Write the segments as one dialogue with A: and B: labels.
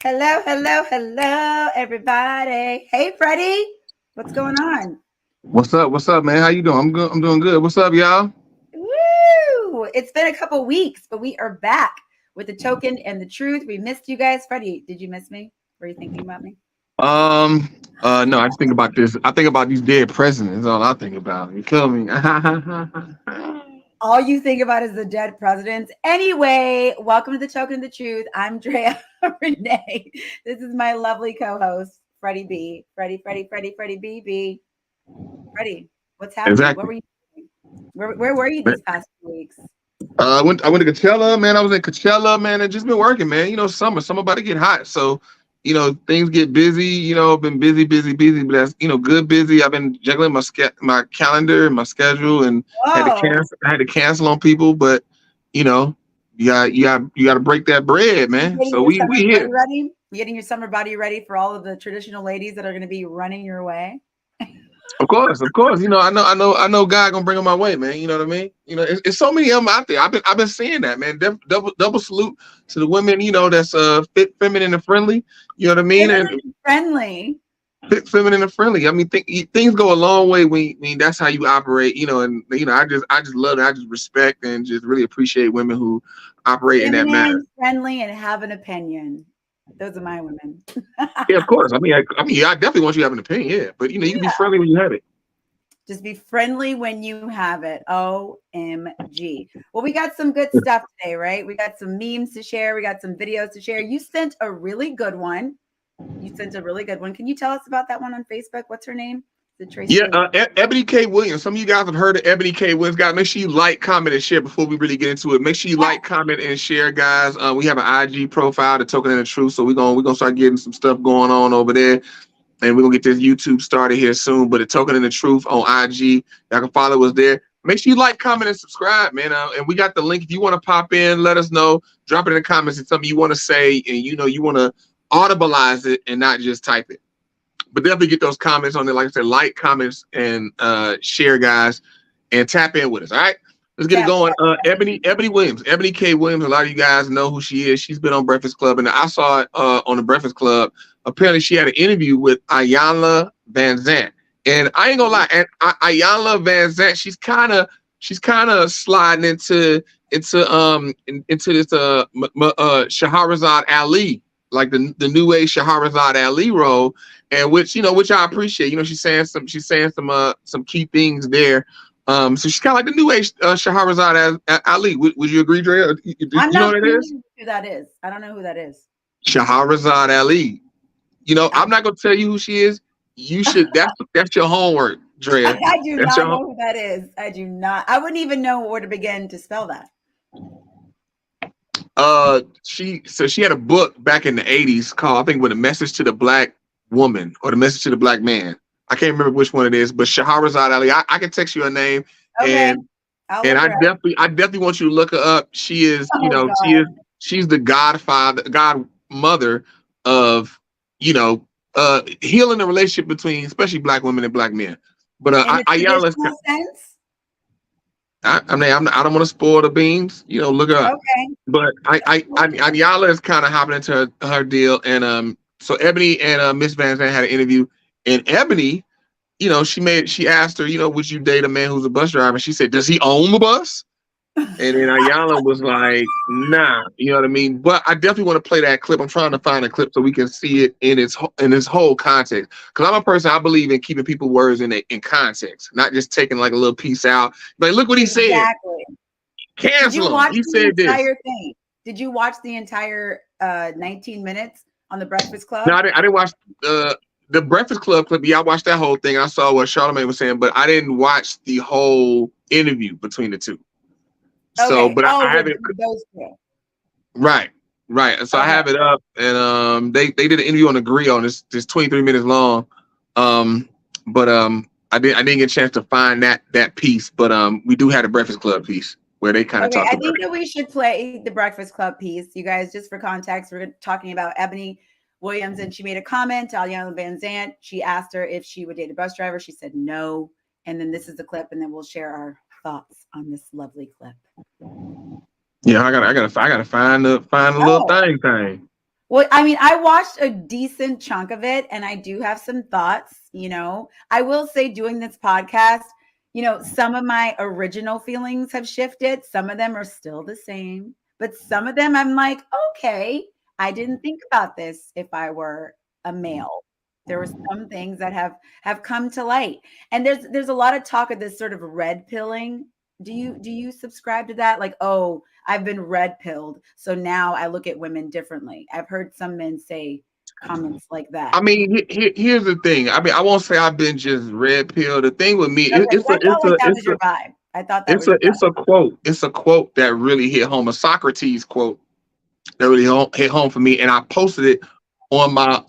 A: Hello, hello, hello, everybody. Hey, Freddie. What's going on?
B: What's up? What's up, man? How you doing? I'm good. I'm doing good. What's up, y'all?
A: Woo! It's been a couple weeks, but we are back with the token and the truth. We missed you guys. Freddie, did you miss me? Were you thinking about me?
B: No, I just think about this. I think about these dead presidents. All I think about. You feel me?
A: All you think about is the dead presidents. Anyway, welcome to the token and the truth. I'm Drea Renee. This is my lovely co-host, Freddie B. Freddie B. B. Freddie, what's happening? What
B: Exactly.
A: were you doing? Where were you
B: Man,
A: these past 2 weeks?
B: I went to Coachella, man. I was in Coachella, man, and just been working, man. Summer about to get hot, so things get busy. Been busy, but that's good busy. I've been juggling my calendar and my schedule, and had to
A: Whoa.
B: cancel. I had to cancel on people, but you know, you got to break that bread,
A: You
B: man.
A: getting
B: So
A: your
B: we
A: summer body
B: here.
A: ready? You getting your summer body ready for all of the traditional ladies that are going to be running your way?
B: Of course. I know. God gonna bring them my way, man. You know what I mean? It's so many of them out there. I've been seeing that, man. Double salute to the women. That's fit, feminine, and friendly. You know what I mean? And
A: Feminine and friendly.
B: fit, feminine, and friendly. I mean, things go a long way when that's how you operate. And I just love it. I just respect and just really appreciate women who operate in that manner.
A: Feminine, friendly, and have an opinion. Those are my women.
B: Yeah, of course. I definitely want you to have an opinion. Yeah, but you can be
A: Yeah.
B: friendly when you have it.
A: Just be friendly when you have it. OMG. Well, we got some good stuff today, right? We got some memes to share. We got some videos to share. You sent a really good one. Can you tell us about that one on Facebook? What's her name? Is it Tracy?
B: Yeah, Ebony K. Williams. Some of you guys have heard of Ebony K. Williams. Guys, make sure you like, comment, and share before we really get into it. Make sure you
A: Yeah.
B: like, comment, and share, guys. We have an IG profile, the Token and the Truth. So we're gonna start getting some stuff going on over there, and we're gonna get this YouTube started here soon. But the Token and the Truth on IG, y'all can follow us there. Make sure you like, comment, and subscribe, man. And we got the link. If you want to pop in, let us know. Drop it in the comments. It's something you want to say, and you want to audibilize it and not just type it. But definitely get those comments on there. Like I said, like, comments, and share, guys, and tap in with us. All right, let's get it
A: Yeah.
B: going. Ebony Williams, Ebony K. Williams. A lot of you guys know who she is. She's been on Breakfast Club, and I saw it on the Breakfast Club. Apparently, she had an interview with Iyanla Vanzant, and I ain't gonna lie, and Iyanla Vanzant, she's kind of sliding into this Shahrazad Ali, like the new age Shahrazad Ali role, and which I appreciate. She's saying some key things there. So she's kind of like the new age Shahrazad Ali. Would you agree, Dre? Do
A: I'm
B: you know
A: not
B: what it is?
A: familiar with who that is. I don't know who that is.
B: Shahrazad Ali.
A: I,
B: I'm not gonna tell you who she is. You should. That's your homework, Drea.
A: I do
B: That's
A: not
B: your.
A: know who that is. I do not. I wouldn't even know where to begin to spell that.
B: She had a book back in the '80s called, I think, with a message to the black woman or the message to the black man. I can't remember which one it is, but Shahrazad Ali. I can text you her name,
A: Okay.
B: and
A: I'll
B: and
A: look
B: I
A: her up.
B: definitely want you to look her up. She is,
A: Oh,
B: she's the godmother of, healing the relationship between especially black women and black men. But
A: in the
B: Ayala's,
A: traditional sense?
B: I mean, I don't want to spoil the beans. Look her up.
A: Okay.
B: But Ayala is kind of hopping into her deal, and so Ebony and Miss Van Zandt had an interview, and Ebony, she asked her, would you date a man who's a bus driver? And she said, does he own the bus? And then Ayala was like, nah, you know what I mean? But I definitely want to play that clip. I'm trying to find a clip so we can see it in its whole context. Because I'm a person, I believe in keeping people's words in context, not just taking like a little piece out. Like, look what he said.
A: Exactly. Did you
B: Cancel him.
A: watch
B: He
A: the
B: said this.
A: entire thing? Did you watch the entire 19 minutes on the Breakfast
B: No,
A: Club?
B: I didn't watch the Breakfast Club clip. Yeah, I watched that whole thing. I saw what Charlamagne was saying, but I didn't watch the whole interview between the two. So,
A: Okay.
B: but I
A: Oh,
B: have it.
A: with those two.
B: Right, right. So I
A: Okay.
B: have it up, and they did an interview on the grill, and it's 23 minutes long. But I didn't get a chance to find that piece, but we do have the Breakfast Club piece where they kind of
A: Okay,
B: talked
A: I
B: about
A: think
B: it.
A: that we should play the Breakfast Club piece. You guys, just for context, we're talking about Ebony Williams, and she made a comment to Iyanla Vanzant. She asked her if she would date a bus driver. She said no. And then this is the clip, and then we'll share our thoughts on this lovely clip.
B: Yeah, I gotta find the little
A: Oh,
B: thing.
A: Well, I mean, I watched a decent chunk of it and I do have some thoughts, you know. I will say doing this podcast, you know, some of my original feelings have shifted. Some of them are still the same, but some of them I'm like, okay, I didn't think about this if I were a male. There were some things that have come to light. And there's a lot of talk of this sort of red pilling. Do you subscribe to that? Like, oh, I've been red pilled, so now I look at women differently. I've heard some men say comments like that.
B: I mean, here's the thing. I mean, I won't say I've been just red pill. The thing with me,
A: Okay, 'cause I felt like that was your vibe. I thought that was your vibe.
B: it's a quote. It's a quote that really hit home. A Socrates quote that really hit home for me, and I posted it on my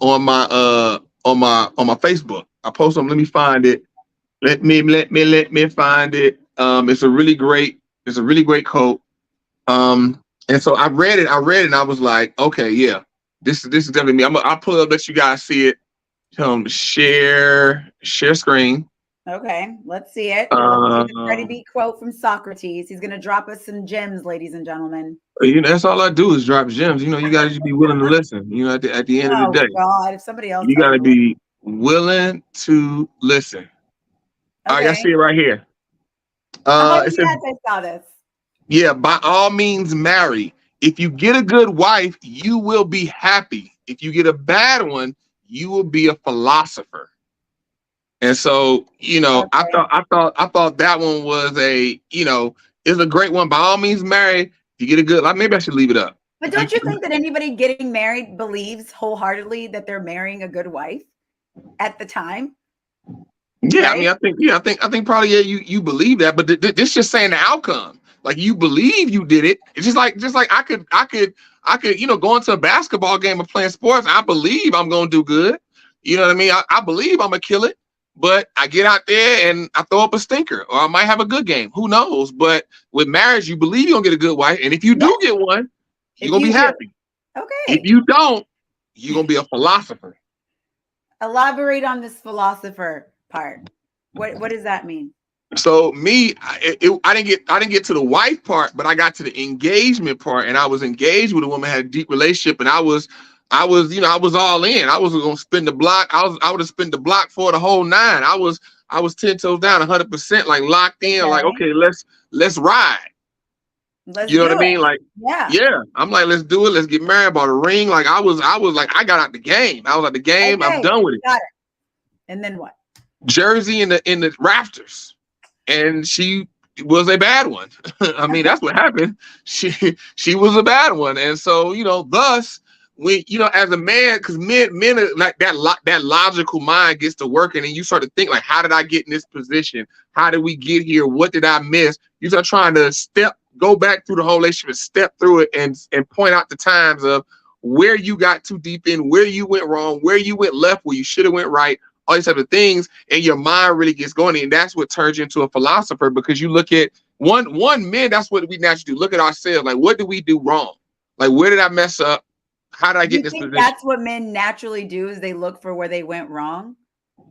B: Facebook. I posted them. Let me find it. Let me find it. It's a really great quote. And so I read it, and I was like, okay, yeah, this is definitely me. I'll pull it up, let you guys see it. Share screen.
A: Okay, let's see it. Let's see the Freddie B quote from Socrates. He's gonna drop us some gems, ladies and gentlemen.
B: You know, that's all I do is drop gems. You know, you gotta just be willing to listen. You know, at the end of the day,
A: God, if somebody else,
B: you gotta be willing to listen.
A: Okay.
B: All right, I see it right here.
A: It says, I saw this.
B: Yeah, by all means, marry. If you get a good wife, you will be happy. If you get a bad one, you will be a philosopher. And so, you know, okay. I thought that one was is a great one. By all means, marry. If you get a good, like, maybe I should leave it up.
A: But don't you think that anybody getting married believes wholeheartedly that they're marrying a good wife at the time?
B: Yeah, right? I mean, I think probably you believe that, but this just saying the outcome. Like, you believe you did it. It's just like I could go into a basketball game or playing sports. I believe I'm gonna do good. You know what I mean? I believe I'm gonna kill it. But I get out there and I throw up a stinker, or I might have a good game. Who knows? But with marriage, you believe you're gonna get a good wife, and if you do get one, you're gonna be happy.
A: Okay.
B: If you don't, you're gonna be a philosopher.
A: Elaborate on this philosopher part. What does that mean?
B: So me, I didn't get to the wife part, but I got to the engagement part, and I was engaged with a woman, had a deep relationship, and I was all in. I was gonna spend the block. I would have spent the block for the whole nine. I was 10 toes down, 100%, like locked in. Okay. Like, okay, let's ride. You know what I mean? Like, yeah. I'm like, let's do it. Let's get married. Bought a ring. Like, I was like, I got out the game. I was at the game. Okay, I'm done with it. Got it.
A: And then what?
B: Jersey in the rafters, and she was a bad one. I mean, that's what happened. She was a bad one, and so thus. As a man, because men are like that logical mind gets to working, and you start to think like, how did I get in this position? How did we get here? What did I miss? You start trying to go back through the whole relationship, step through it, and point out the times of where you got too deep in, where you went wrong, where you went left, where you should have went right, all these type of things, and your mind really gets going, and that's what turns you into a philosopher, because you look at men, that's what we naturally do. Look at ourselves, like, what did we do wrong? Like, where did I mess up? How did I get in this position?
A: That's what men naturally do, is they look for where they went wrong.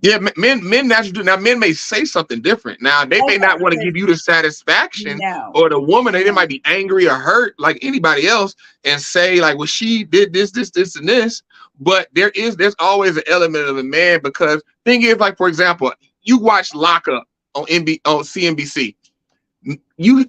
B: Yeah, men naturally do. Now, men may say something different. Now, they may not want to give you the satisfaction, or the woman, they might be angry or hurt like anybody else, and say like, well, she did this, and this. But there's always an element of a man, because thing is, like, for example, you watch Lockup on CNBC.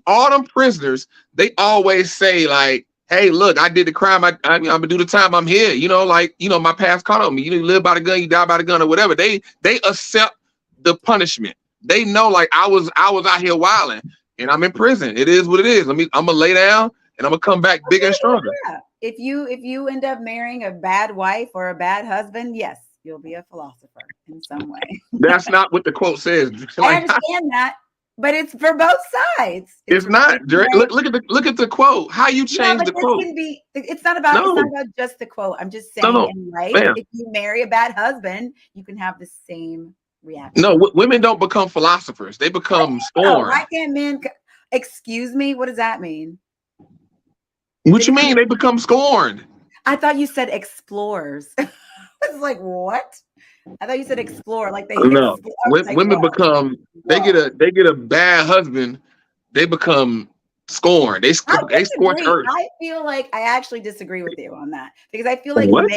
B: All them prisoners, they always say like, hey, look, I did the crime. I'm gonna do the time. I'm here. My past caught on me. You live by the gun, you die by the gun, or whatever. They accept the punishment. They know, like, I was out here wilding, and I'm in prison. It is what it is. I'm gonna lay down, and I'm gonna come back bigger and stronger.
A: Yeah. If you end up marrying a bad wife or a bad husband, yes, you'll be a philosopher in some way.
B: That's not what the quote says.
A: I understand that. But it's for both sides.
B: It's not. Look at the quote. How you change the quote?
A: It's not about just the quote. I'm just saying, in life, if you marry a bad husband, you can have the same reaction.
B: No, women don't become philosophers. They become scorned.
A: Why can't men? Excuse me. What does that mean?
B: What you mean? They become scorned.
A: I thought you said explorers. I was like, what? I thought you said explore, like they.
B: No, women become. They get a bad husband. They become scorn. They
A: I
B: scorch
A: disagree.
B: earth.
A: I feel like I actually disagree with you on that because
B: What?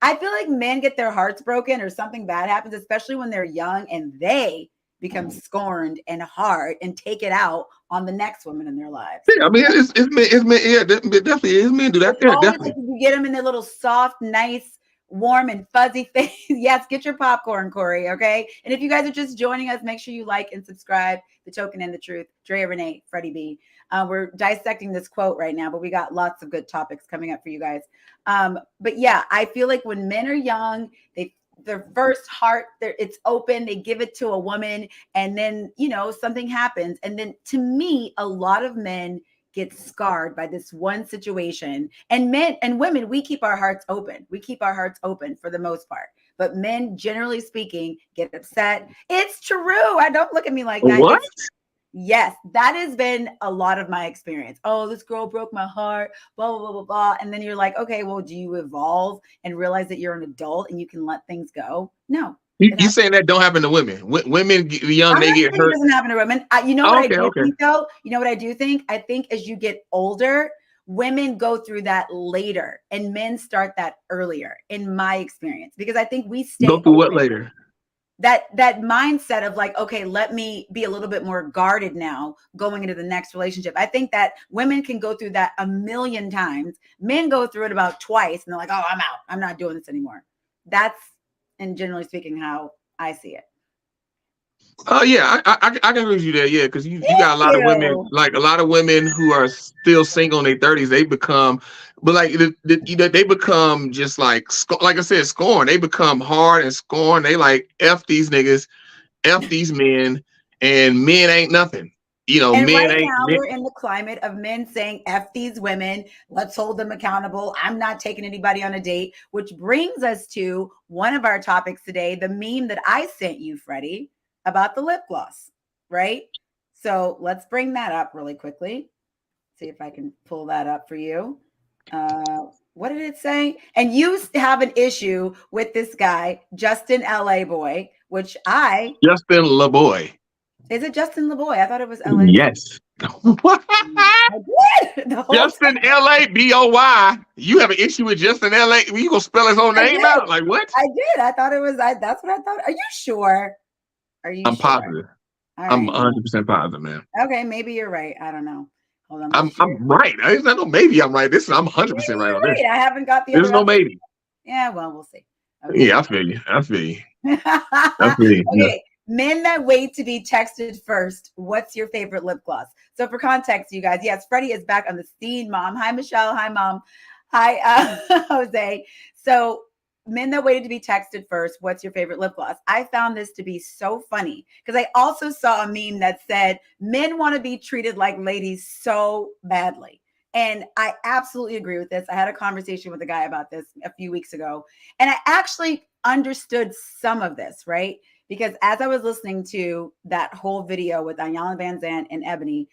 A: I feel like men get their hearts broken or something bad happens, especially when they're young and they become scorned and hard and take it out on the next woman in their lives.
B: Yeah, I mean, it's men. Yeah, definitely, it's men do that.
A: It's
B: Yeah,
A: always like
B: definitely.
A: you get them in their little soft, nice, warm, and fuzzy face. Yes, get your popcorn, Corey. Okay. And if you guys are just joining us, make sure you like and subscribe. The Token and the Truth. Drea Renee, Freddie B. We're dissecting this quote right now, but we got lots of good topics coming up for you guys. But yeah, I feel like when men are young, their first heart, it's open. They give it to a woman, and then something happens, and then to me, a lot of men get scarred by this one situation. And men and women, we keep our hearts open. We keep our hearts open for the most part. But men, generally speaking, get upset. It's true. I don't look at me like that.
B: What?
A: Yes, that has been a lot of my experience. Oh, this girl broke my heart, blah, blah, blah, blah, blah. And then you're like, okay, well, do you evolve and realize that you're an adult and you can let things go? No.
B: You saying that don't happen to women? Women young,
A: I'm
B: they
A: not
B: get
A: saying it
B: hurt.
A: doesn't happen to women. You know what
B: Oh,
A: I
B: okay,
A: do
B: okay.
A: think, though? You know what I do think? I think as you get older, women go through that later and men start that earlier, in my experience, because I think we stay
B: Go through what
A: open.
B: later?
A: That mindset of like, okay, let me be a little bit more guarded now going into the next relationship. I think that women can go through that a million times. Men go through it about twice and they're like, oh, I'm out. I'm not doing this anymore. That's, and generally speaking, how I see it.
B: Oh yeah, I can agree with you there. Yeah, because you
A: Thank
B: got a lot of women,
A: you.
B: like a lot of women who are still single in their 30s. They become, but like they become just like I said, scorn. They become hard and scorn. They like F these niggas, F these men, and men ain't nothing.
A: And
B: Men
A: right
B: ain't.
A: now we're in the climate of men saying, F these women, let's hold them accountable. I'm not taking anybody on a date, which brings us to one of our topics today, the meme that I sent you, Freddie, about the lip gloss, right? So let's bring that up really quickly. See if I can pull that up for you. What did it say? And you have an issue with this guy, Justin Laboy, which
B: Justin Laboy.
A: is it Justin Laboy? I thought it was Laboy.
B: Yes. What?
A: I did the whole
B: Justin
A: time.
B: Laboy. You have an issue with Justin LA? You gonna spell his whole
A: I
B: name
A: did.
B: out? Like what?
A: I did. I thought it was. That's what I thought. Are you sure? Are you
B: I'm
A: sure?
B: positive.
A: All
B: I'm
A: right.
B: 100% positive, man.
A: Okay, maybe you're right. I don't know. Hold on.
B: I'm
A: Let's share.
B: right. I don't know. Maybe I'm right. I'm
A: Maybe
B: 100% right on
A: you're
B: this.
A: right. I haven't got the
B: There's
A: other
B: no
A: episode.
B: maybe.
A: Yeah. Well, we'll see. Okay.
B: Yeah, I feel you. I feel you. I feel you. Yeah.
A: Okay. Men that wait to be texted first. What's your favorite lip gloss? So for context, you guys, yes, Freddie is back on the scene. Mom. Hi, Michelle. Hi, Mom. Hi, Jose. So men that waited to be texted first. What's your favorite lip gloss? I found this to be so funny because I also saw a meme that said men want to be treated like ladies so badly. And I absolutely agree with this. I had a conversation with a guy about this a few weeks ago, and I actually understood some of this, right? Because as I was listening to that whole video with Iyanla Vanzant and Eboni,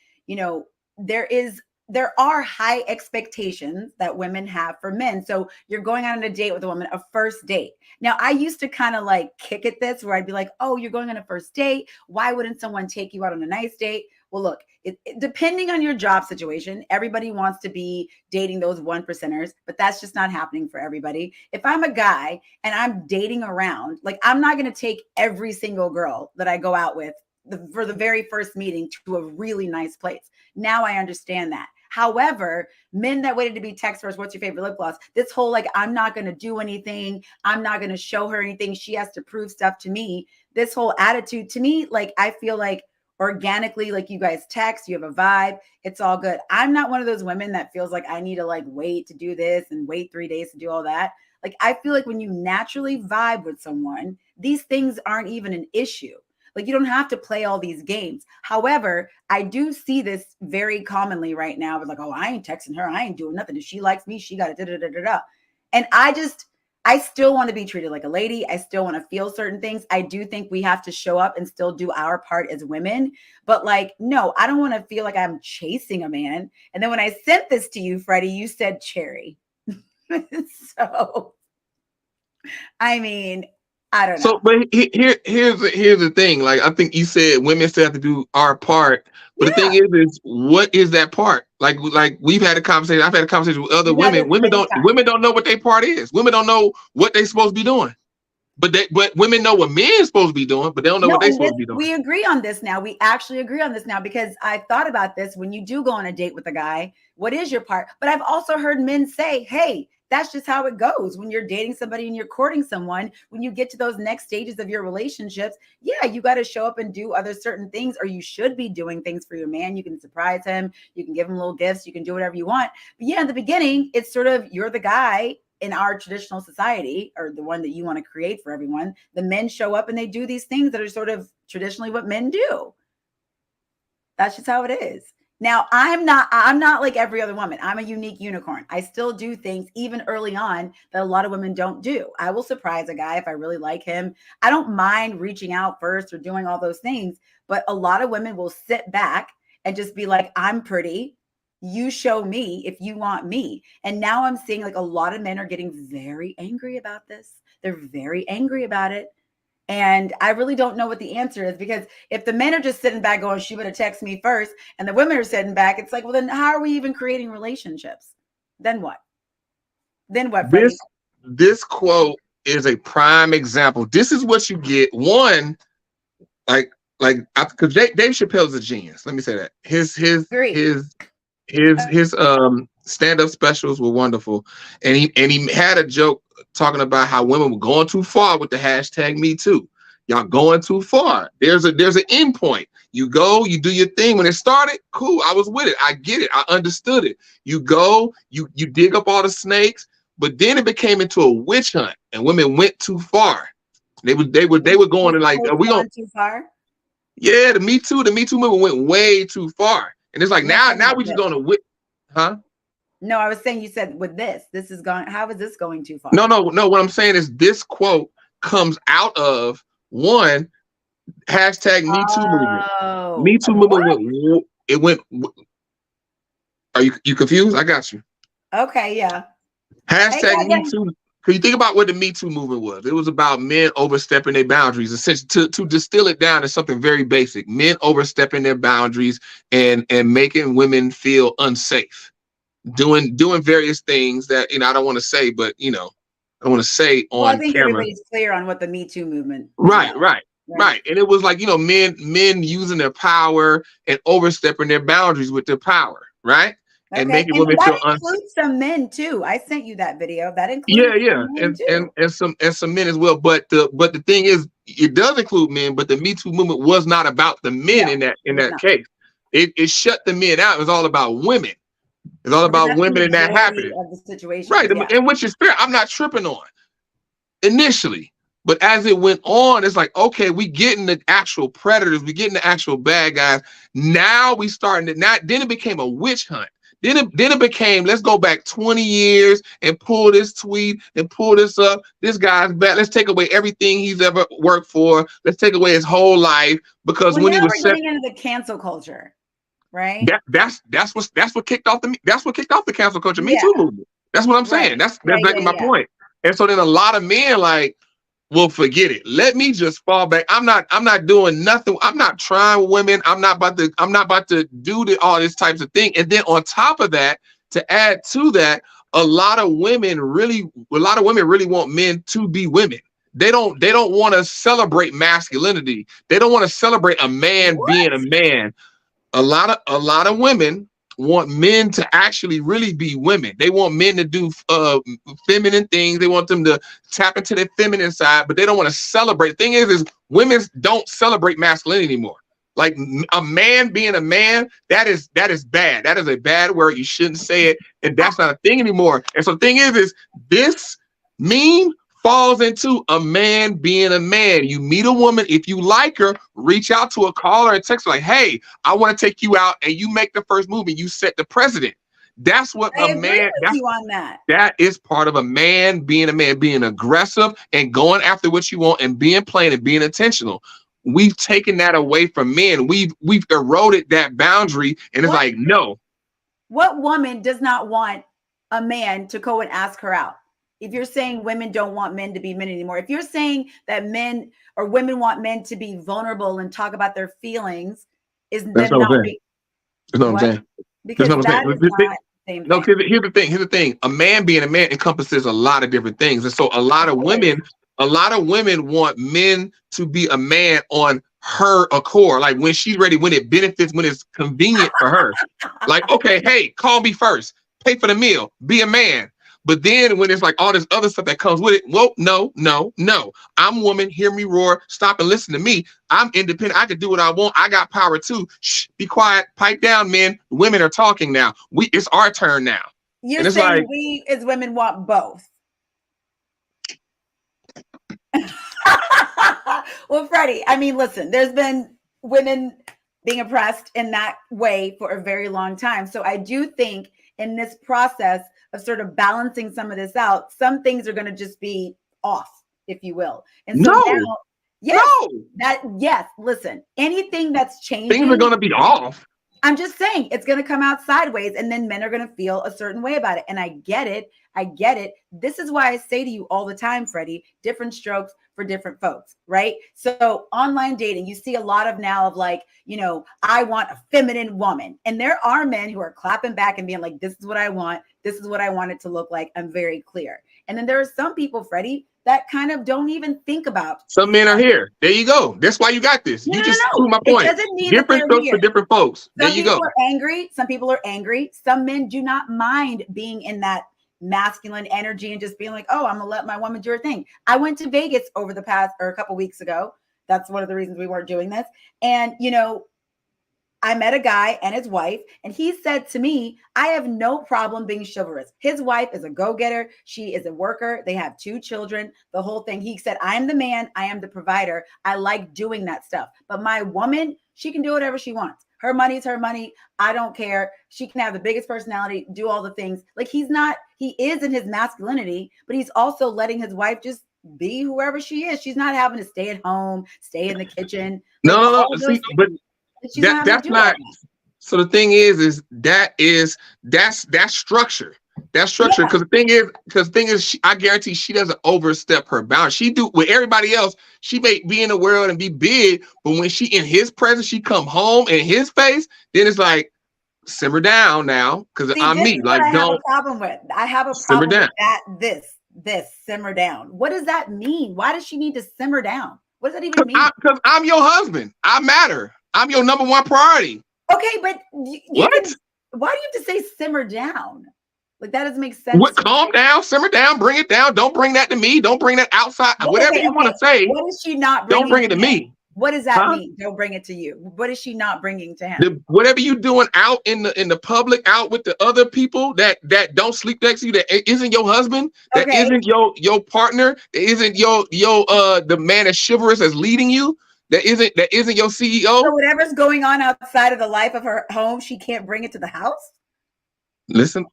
A: there are high expectations that women have for men. So you're going on a date with a woman, a first date. Now, I used to kind of like kick at this where I'd be like, oh, you're going on a first date. Why wouldn't someone take you out on a nice date? Well, look, depending on your job situation, everybody wants to be dating those 1%ers, but that's just not happening for everybody. If I'm a guy and I'm dating around, like I'm not going to take every single girl that I go out with for the very first meeting to a really nice place. Now I understand that. However, men that waited to be text first, what's your favorite lip gloss? This whole like, I'm not going to do anything. I'm not going to show her anything. She has to prove stuff to me. This whole attitude to me, like, I feel like organically, like you guys text, you have a vibe. It's all good. I'm not one of those women that feels like I need to like wait to do this and wait 3 days to do all that. Like, I feel like when you naturally vibe with someone, these things aren't even an issue. Like you don't have to play all these games. However, I do see this very commonly right now. It's like, oh, I ain't texting her. I ain't doing nothing. If she likes me, she got it. Da, da, da, da, da. And I still want to be treated like a lady. I still want to feel certain things. I do think we have to show up and still do our part as women. But like, no, I don't want to feel like I'm chasing a man. And then when I sent this to you, Freddie, you said cherry. So, I mean, I don't
B: So,
A: know.
B: but here's the thing. Like, I think you said women still have to do our part, but the thing
A: Yeah,
B: is what is that part? Like we've had a conversation. I've had a conversation with other
A: we've had
B: women.
A: this many times.
B: Women don't know what their part is. Women don't know what they're supposed to be doing. But women know what men supposed to be doing, but they don't know what
A: No,
B: they're
A: and
B: supposed
A: this
B: to be doing.
A: we agree on this now. We actually agree on this now because I thought about this when you do go on a date with a guy. What is your part? But I've also heard men say, "Hey, that's just how it goes when you're dating somebody and you're courting someone. When you get to those next stages of your relationships, yeah, you got to show up and do other certain things, or you should be doing things for your man. You can surprise him, you can give him little gifts, you can do whatever you want. But yeah, in the beginning, it's sort of you're the guy in our traditional society, or the one that you want to create for everyone. The men show up and they do these things that are sort of traditionally what men do. That's just how it is. Now, I'm not like every other woman. I'm a unique unicorn. I still do things even early on that a lot of women don't do. I will surprise a guy if I really like him. I don't mind reaching out first or doing all those things, but a lot of women will sit back and just be like, I'm pretty. You show me if you want me. And now I'm seeing like a lot of men are getting very angry about this. They're very angry about it. And I really don't know what the answer is, because if the men are just sitting back going, she better text me first, and the women are sitting back, it's like, well, then how are we even creating relationships? Then what? Then what, Freddie?
B: This quote is a prime example. This is what you get. One, like because Dave Chappelle's a genius. Let me say that.
A: Agree.
B: His stand-up specials were wonderful. And he had a joke talking about how women were going too far with the hashtag Me Too. Y'all going too far. There's an end point. You go, you do your thing. When it started, cool. I was with it. I get it. I understood it. You go, you dig up all the snakes, but then it became into a witch hunt, and women went too far. They were going and like, are we gonna?
A: Too far?
B: Yeah, the Me Too movement went way too far, and it's like
A: No, I'm talking
B: now
A: about
B: we just
A: this.
B: gonna whip, huh?
A: No, I was saying, you said with this is going, how is this going too far?
B: No. What I'm saying is this quote comes out of one hashtag Me Too movement. Me
A: Oh,
B: Too
A: what?
B: movement went. Are you confused? I got you.
A: Okay, yeah.
B: Hashtag
A: Yeah.
B: Me Too. Can you think about what the Me Too movement was? It was about men overstepping their boundaries. Essentially, to distill it down to something very basic: men overstepping their boundaries and making women feel unsafe, doing various things that I don't want to say, but I want to say
A: Well, I
B: on
A: think
B: camera.
A: everybody's clear on what the Me Too movement is
B: Right,
A: about,
B: right,
A: right?
B: right. And it was like men using their power and overstepping their boundaries with their power, right? And
A: Okay,
B: making
A: and
B: women
A: that
B: feel
A: includes some men too. I sent you that video. That
B: Yeah,
A: includes
B: yeah,
A: some men too.
B: and some men as well. But the thing is, it does include men. But the Me Too movement was not about the men
A: No,
B: in
A: it was
B: that
A: not,
B: case. It shut the men out. It was all about women. It's all
A: because
B: about
A: that's the
B: women and that
A: majority
B: happening.
A: of the situations.
B: Right,
A: Yeah.
B: and which is fair. I'm not tripping on initially, but as it went on, it's like, okay, we getting the actual predators, we getting the actual bad guys. Now we starting to then it became a witch hunt. Then it became, let's go back 20 years and pull this tweet and pull this up. This guy's bad. Let's take away everything he's ever worked for. Let's take away his whole life, because
A: Well,
B: when he
A: now
B: was
A: we're
B: set,
A: getting into the cancel culture, right?
B: that's what kicked off the cancel culture Me
A: Yeah.
B: Too movement. That's what I'm
A: Right.
B: saying. That's
A: Yeah.
B: exactly
A: Yeah.
B: my
A: Yeah.
B: point. And so then a lot of men like, well, forget it. Let me just fall back. I'm not doing nothing. I'm not trying with women. I'm not about to do all this types of thing. And then on top of that, to add to that, a lot of women really want men to be women. They don't want to celebrate masculinity. They don't want to celebrate a man being a
A: What?
B: man. A lot of women want men to actually really be women. They want men to do feminine things. They want them to tap into their feminine side, but they don't want to celebrate. The thing is women don't celebrate masculinity anymore. Like a man being a man, that is bad. That is a bad word. You shouldn't say it, and that's not a thing anymore. And so the thing is this meme falls into a man being a man. You meet a woman, if you like her, reach out to her, call her and text her like, hey, I want to take you out, and you make the first move and you set the precedent. That's what
A: I agree with you on that.
B: that is part of a man, being aggressive and going after what you want and being plain and being intentional. We've taken that away from men. We've eroded that boundary, and it's
A: What
B: like, no.
A: what woman does not want a man to go and ask her out? If you're saying women don't want men to be men anymore, if you're saying that men or women want men to be vulnerable and talk about their feelings, is
B: That's
A: them
B: what I'm
A: not
B: saying.
A: being
B: That's what I'm
A: what?
B: saying. That's
A: Because
B: what I'm
A: that
B: saying.
A: is not the same
B: No,
A: thing.
B: here's the thing. A man being a man encompasses a lot of different things. And so a lot of women want men to be a man on her accord. Like when she's ready, when it benefits, when it's convenient for her. Like, okay, hey, call me first, pay for the meal, be a man. But then when it's like all this other stuff that comes with it, well, no. I'm a woman, hear me roar, stop and listen to me. I'm independent. I can do what I want. I got power too. Shh, be quiet, pipe down, men. Women are talking now. It's our turn now.
A: You're
B: And it's
A: saying
B: like,
A: we as women want both. Well, Freddie, I mean, listen, there's been women being oppressed in that way for a very long time. So I do think in this process of sort of balancing some of this out, some things are going to just be off, if you will. And so now, yes, listen, anything that's changing,
B: things are going to be off.
A: I'm just saying it's going to come out sideways and then men are going to feel a certain way about it. And I get it. This is why I say to you all the time, Freddie, different strokes for different folks, right? So online dating, you see a lot of now of like, I want a feminine woman. And there are men who are clapping back and being like, this is what I want. This is what I want it to look like. I'm very clear. And then there are some people, Freddie, that kind of don't even think about.
B: Some men are here. There you go. That's why you got this. You just proved my point.
A: It doesn't mean
B: different strokes for different folks. There you go.
A: Some people are angry. Some people are angry. Some men do not mind being in that masculine energy and just being like, oh, I'm gonna let my woman do her thing. I went to Vegas over the past or a couple weeks ago. That's one of the reasons we weren't doing this. And I met a guy and his wife, and he said to me, I have no problem being chivalrous. His wife is a go-getter. She is a worker. They have 2 children, the whole thing. He said, I am the man. I am the provider. I like doing that stuff. But my woman, she can do whatever she wants. Her money is her money. I don't care. She can have the biggest personality, do all the things. Like he is in his masculinity, but he's also letting his wife just be whoever she is. She's not having to stay at home, stay in the kitchen.
B: No. See, but that's not. So the thing is that's structure. That's structure because the thing is, I guarantee she doesn't overstep her bounds. She do with everybody else. She may be in the world and be big, but when she in his presence, she come home in his face. Then it's like, simmer down now, because I'm me. Like,
A: I have a problem with. I have a problem with that. This simmer down. What does that mean? Why does she need to simmer down? What does that even mean?
B: Because I'm your husband. I matter. I'm your number one priority.
A: Okay, but why do you have to say simmer down? Like that doesn't make sense.
B: What? Calm down, simmer down, bring it down. Don't bring that to me. Don't bring that outside. Whatever you want to say.
A: What is she not?
B: Don't bring it to me.
A: What does that mean? Don't bring it to you. What is she not bringing to him?
B: Whatever you doing out in the public, out with the other people that don't sleep next to you, that isn't your husband, that isn't your partner, that isn't your the man as chivalrous as leading you, that isn't your CEO.
A: So whatever's going on outside of the life of her home, she can't bring it to the house.
B: Listen.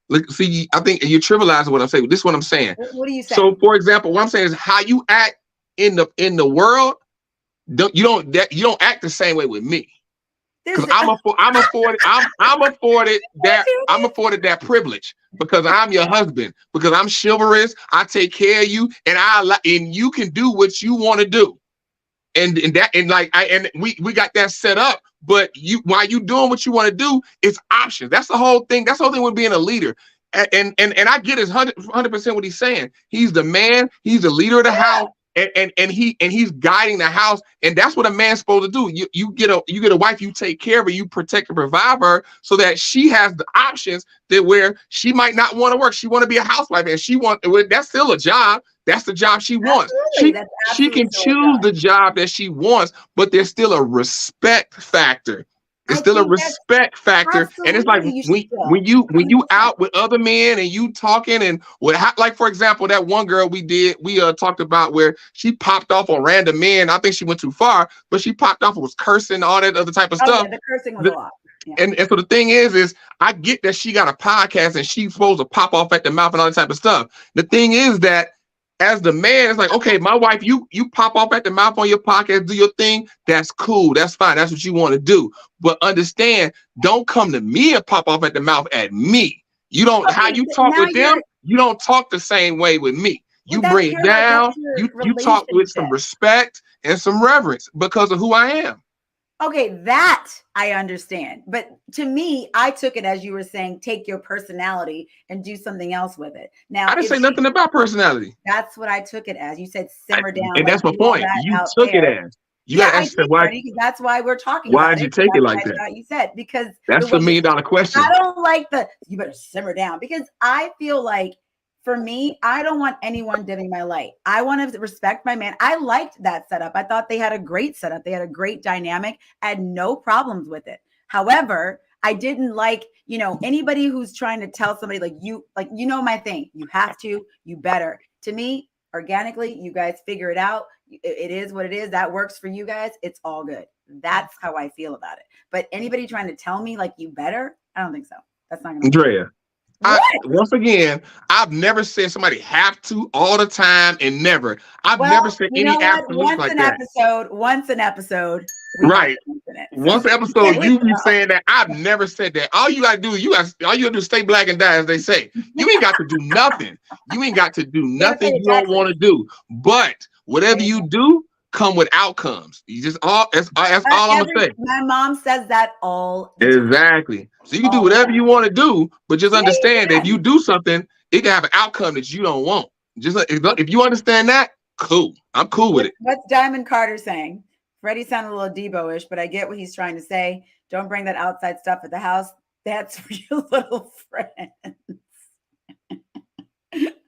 B: Look, see, I think you're trivializing what I'm saying. This is what I'm saying.
A: What are you saying?
B: So, for example, what I'm saying is how you act in the world. You don't act the same way with me. Because I'm afforded that privilege because I'm your husband, because I'm chivalrous. I take care of you, and you can do what you want to do, and we got that set up. But while you doing what you want to do, it's options. That's the whole thing. That's the whole thing with being a leader. And I get his 100% what he's saying. He's the man. He's the leader of the house. And he's guiding the house, and that's what a man's supposed to do. You get a wife, you take care of her, you protect and provide her, so that she has the options that where she might not want to work. She want to be a housewife, and that's still a job. That's the job she wants. She can choose the job that she wants, but there's still a respect factor. It's still a respect factor, and it's like when you out with other men and you talking and like for example that one girl we talked about where she popped off on random men. I think she went too far, but she popped off and was cursing, all that other type of stuff.
A: Yeah, the cursing was a lot. Yeah.
B: And so the thing is I get that she got a podcast and she's supposed to pop off at the mouth and all that type of stuff. The thing is that as the man, it's like, okay, my wife, you pop off at the mouth on your podcast, do your thing. That's cool. That's fine. That's what you want to do. But understand, don't come to me and pop off at the mouth at me. You don't, how you talk with them, you don't talk the same way with me. You
A: Well,
B: bring it down.
A: that's your
B: You talk with some
A: relationship.
B: respect and some reverence because of who I am.
A: Okay, that I understand. But to me, I took it as you were saying, take your personality and do something else with it. Now,
B: I didn't
A: if
B: say nothing about personality.
A: that's what I took it as. You said simmer down,
B: And
A: like
B: that's my
A: do all
B: point.
A: that
B: You
A: out
B: took it
A: there.
B: as. You
A: Yeah,
B: got to
A: I
B: ask
A: did,
B: yourself,
A: Freddie, because that's why we're talking
B: why
A: about
B: did you
A: it.
B: take it
A: That's
B: like
A: what I
B: that?
A: thought you said. Because
B: That's
A: the way
B: the $1 million question.
A: I don't like you better simmer down, because I feel like for me, I don't want anyone dimming my light. I want to respect my man. I liked that setup. I thought they had a great setup. They had a great dynamic. I had no problems with it. However, I didn't like, anybody who's trying to tell somebody my thing. You have to, you better. To me, organically, you guys figure it out. It is what it is. That works for you guys. It's all good. That's how I feel about it. But anybody trying to tell me like you better, I don't think so. That's not going to work.
B: Andrea,
A: What?
B: once again, I've never said somebody have to all the time and never. I've never said
A: You know
B: any
A: what?
B: absolutes like that.
A: Once an episode,
B: Right. Once
A: So,
B: episode, you be saying that. I've never said that. All you gotta do, all you gotta do is stay black and die, as they say. You ain't got to do nothing. You ain't got to do nothing you don't want to do. But whatever you do, come with outcomes. You just that's all I'm gonna say.
A: My mom says that all the time.
B: Exactly. So you can do whatever you want to do, but just understand that if you do something, it can have an outcome that you don't want. Just if you understand that, cool. I'm cool with it.
A: What's Diamond Carter saying? Freddie sounded a little Debo-ish, but I get what he's trying to say. Don't bring that outside stuff at the house. That's for your little friends.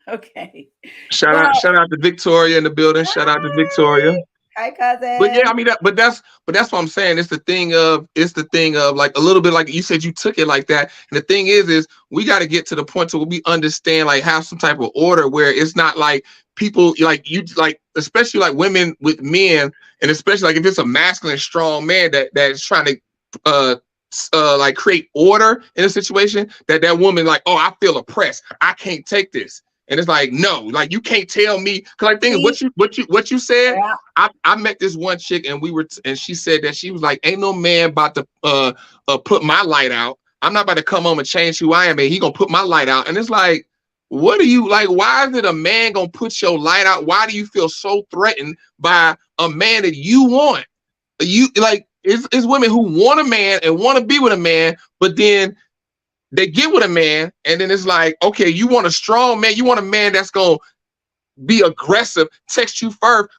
A: Okay.
B: Shout out to Victoria in the building. Shout out to Victoria.
A: Hi, cousin.
B: But yeah, I mean but that's what I'm saying. It's the thing of like a little bit like you said, you took it like that. And the thing is we got to get to the point to where we understand, like, have some type of order where it's not like people especially like women with men, and especially like if it's a masculine strong man that's trying to like create order in a situation, that woman like, oh, I feel oppressed, I can't take this. And it's like, no, like you can't tell me, because like things what you said. Yeah. I met this one chick and and she said that she was like, ain't no man about to put my light out. I'm not about to come home and change who I am, and he gonna put my light out. And it's like, what are you like? Why is it a man gonna put your light out? Why do you feel so threatened by a man that you want? You like it's women who want a man and want to be with a man, but then they get with a man, and then it's like, okay, you want a strong man, you want a man that's gonna be aggressive, text you first,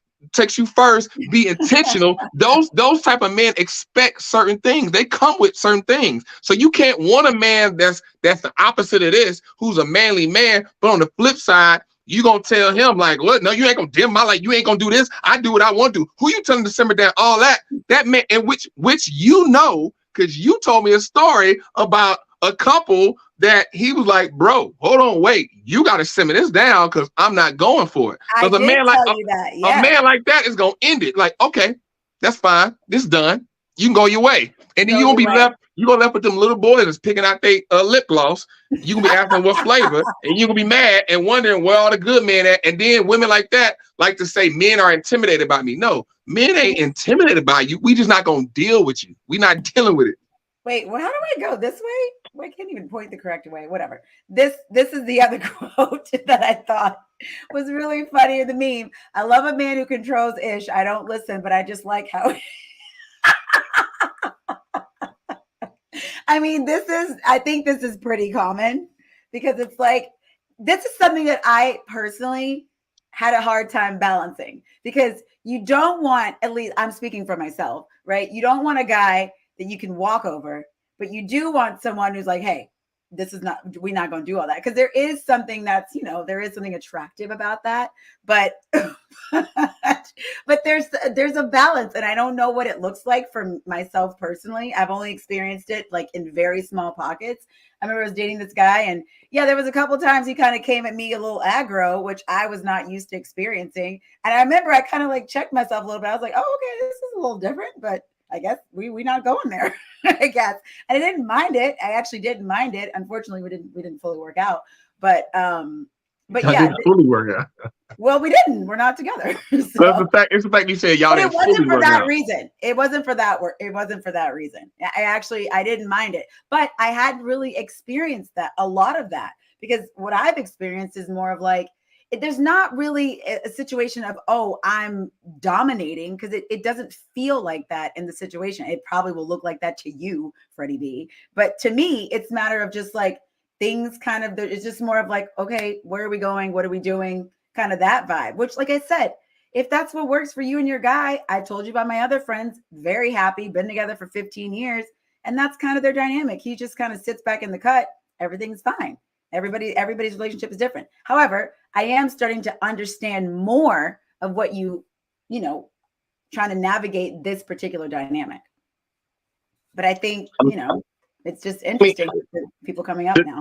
B: be intentional. Those type of men expect certain things. They come with certain things. So you can't want a man that's the opposite of this, who's a manly man, but on the flip side, you gonna tell him like, what? No, you ain't gonna dim my light. You ain't gonna do this. I do what I want to do. Who you telling to simmer down? All that man, and which because you told me a story about a couple that he was like, bro, hold on, wait, you got to simmer this down because I'm not going for it. Because a man like that is gonna end it. Like, okay, that's fine, this done. You can go your way, and then you're gonna be left. You're gonna left with them little boys that's picking out their lip gloss. You gonna be asking what flavor, and you're gonna be mad and wondering where all the good men at. And then women like that like to say men are intimidated by me. No, men ain't intimidated by you. We just not gonna deal with you. We not dealing with it.
A: Wait, well, how do I go this way? Well, I can't even point the correct way. Whatever. This is the other quote that I thought was really funny in the meme. I love a man who controls ish. I don't listen, but I just like how. I mean, I think this is pretty common, because it's like, this is something that I personally had a hard time balancing, because you don't want, at least I'm speaking for myself, right? You don't want a guy that you can walk over, but you do want someone who's like, hey, we're not going to do all that. Because there is something that's, there is something attractive about that, but but there's a balance, and I don't know what it looks like for myself personally. I've only experienced it like in very small pockets. I remember I was dating this guy, and yeah, there was a couple of times he kind of came at me a little aggro, which I was not used to experiencing. And I remember I kind of like checked myself a little bit. I was like, oh, okay, this is a little different, but I guess we not going there, I guess. And I didn't mind it. I actually didn't mind it. Unfortunately, we didn't fully work out. But yeah,
B: didn't fully work out.
A: Well, we didn't. We're not together. So.
B: It's the fact you said y'all didn't fully work out.
A: It wasn't for that work. It wasn't for that reason. I didn't mind it, but I hadn't really experienced a lot of that, because what I've experienced is more of like, there's not really a situation of, oh, I'm dominating, because it doesn't feel like that in the situation. It probably will look like that to you, Freddie B. But to me, it's a matter of just like things kind of, it's just more of like, okay, where are we going? What are we doing? Kind of that vibe, which, like I said, if that's what works for you and your guy, I told you about my other friends, very happy, been together for 15 years. And that's kind of their dynamic. He just kind of sits back in the cut. Everything's fine. Everybody's relationship is different. However, I am starting to understand more of what you know, trying to navigate this particular dynamic. But I think, you know, it's just interesting with people coming up now.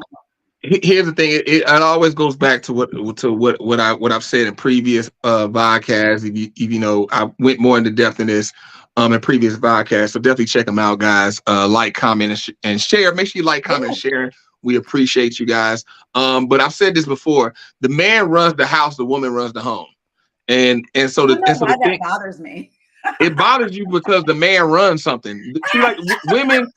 B: Here's the thing. It always goes back to what I've said in previous podcasts. If you know, I went more into depth in this in previous podcasts. So definitely check them out, guys. Like, comment, and share. Make sure you like, comment, and share. We appreciate you guys. But I've said this before: the man runs the house, the woman runs the home, and so
A: that bothers me.
B: It bothers you because the man runs something. See, like women,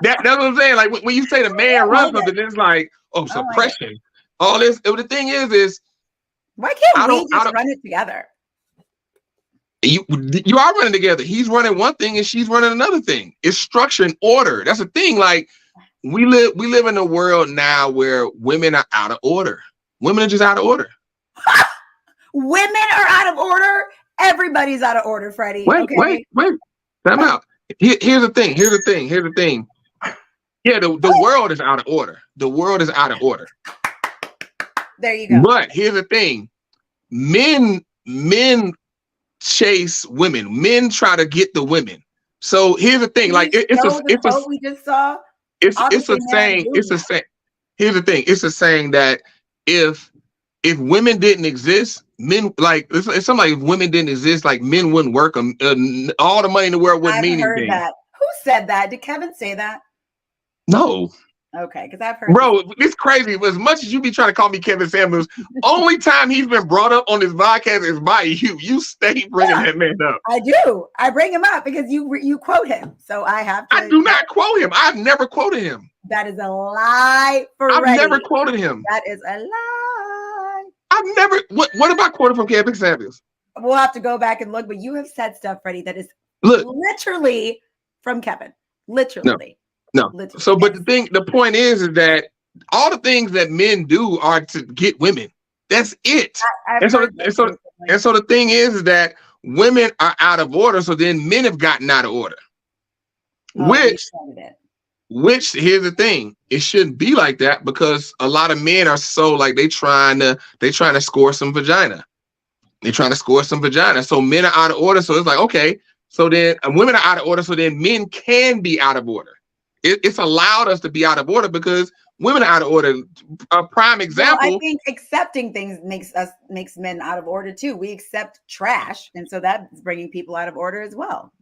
B: that's what I'm saying. Like when you say the man runs something, it's like, oh, suppression. All this. The thing is
A: why can't we just run it together?
B: You are running together. He's running one thing and she's running another thing. It's structure and order. That's the thing. Like we live in a world now where women are out of order. Women are just out of order.
A: Women are out of order. Everybody's out of order, Freddie.
B: Wait. Time out. Here's the thing. Yeah, the world is out of order. The world is out of order.
A: There you go.
B: But here's the thing. Men chase women. Men try to get the women. So here's the thing. Like we just saw. It's a saying. It's a saying. Here's the thing. It's a saying that if women didn't exist, men it's something like if women didn't exist, like men wouldn't work them. All the money in the world wouldn't mean anything.
A: That. Who said that? Did Kevin say that?
B: No.
A: Okay, because I've heard.
B: Bro, it's crazy. As much as you be trying to call me Kevin Samuels, only time he's been brought up on this podcast is by you. You stay bringing that man up.
A: I do. I bring him up because you quote him. So I have to.
B: I do not quote him. I've never quoted him.
A: That is a lie for
B: I've
A: Reddy.
B: never quoted him.
A: That is a lie.
B: I've never. What about quoting from Kevin Samuels?
A: We'll have to go back and look, but you have said stuff, Freddie, that is literally from Kevin. Literally.
B: No. So, but the point is that all the things that men do are to get women. That's it. And so the thing is that women are out of order. So then men have gotten out of order. Which here's the thing. It shouldn't be like that because a lot of men are so like they trying to score some vagina. They're trying to score some vagina. So men are out of order. So it's like, okay. So then women are out of order. So then men can be out of order. It's allowed us to be out of order because women are out of order. A prime example.
A: Well, I think accepting things makes men out of order too. We accept trash, and so that's bringing people out of order as well.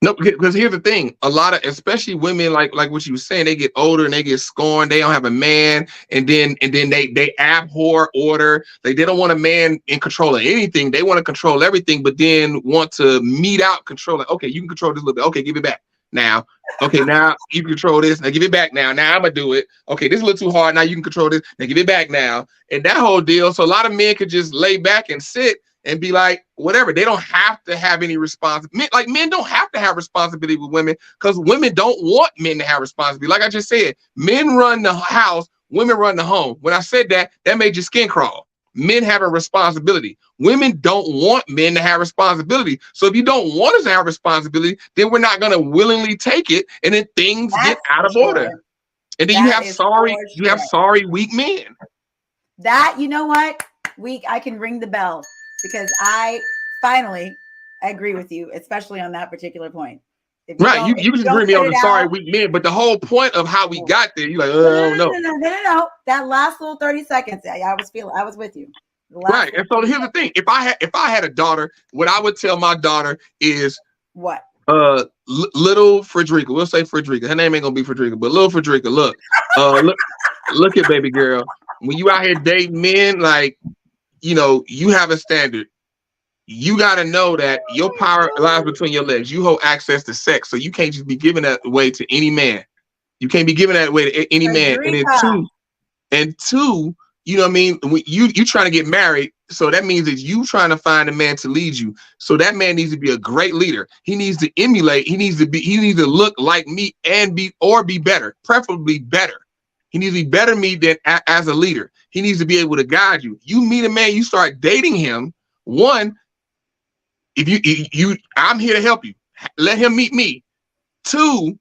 B: No, because here's the thing: a lot of, especially women, like what you were saying, they get older and they get scorned. They don't have a man, and then they abhor order. Like they don't want a man in control of anything. They want to control everything, but then want to mete out control. Like, okay, you can control this a little bit. Okay, give it back. Now, okay, now you can control this. Now give it back now. Now I'm gonna do it. Okay, this is a little too hard. Now you can control this. Now give it back now. And that whole deal. So a lot of men could just lay back and sit and be like, whatever. They don't have to have any responsibility. Like men don't have to have responsibility with women because women don't want men to have responsibility. Like I just said, men run the house, women run the home. When I said that made your skin crawl. Men have a responsibility. Women don't want men to have responsibility. So if you don't want us to have responsibility, then we're not going to willingly take it. And then things get out of order. And then you have sorry, weak men.
A: That, you know what? I can ring the bell because I finally agree with you, especially on that particular point.
B: Right, you just bring me on the sorry weak men, but the whole point of how we got there, you're like, oh
A: no. That last little 30 seconds, I was with you.
B: Right, and so here's the thing: if I had a daughter, what I would tell my daughter is
A: what?
B: Little Frederica. We'll say Frederica. Her name ain't gonna be Frederica, but little Frederica. Look at baby girl. When you out here dating men, like you have a standard. You got to know that your power lies between your legs. You hold access to sex, so you can't just be giving that away to any man. You can't be giving that away to any man. And two, you know what I mean? When you trying to get married, so that means that you trying to find a man to lead you. So that man needs to be a great leader. He needs to emulate. He needs to look like me and be better, preferably better. He needs to be better me than as a leader. He needs to be able to guide you. You meet a man, you start dating him. One, if I'm here to help you. Let him meet me. Two,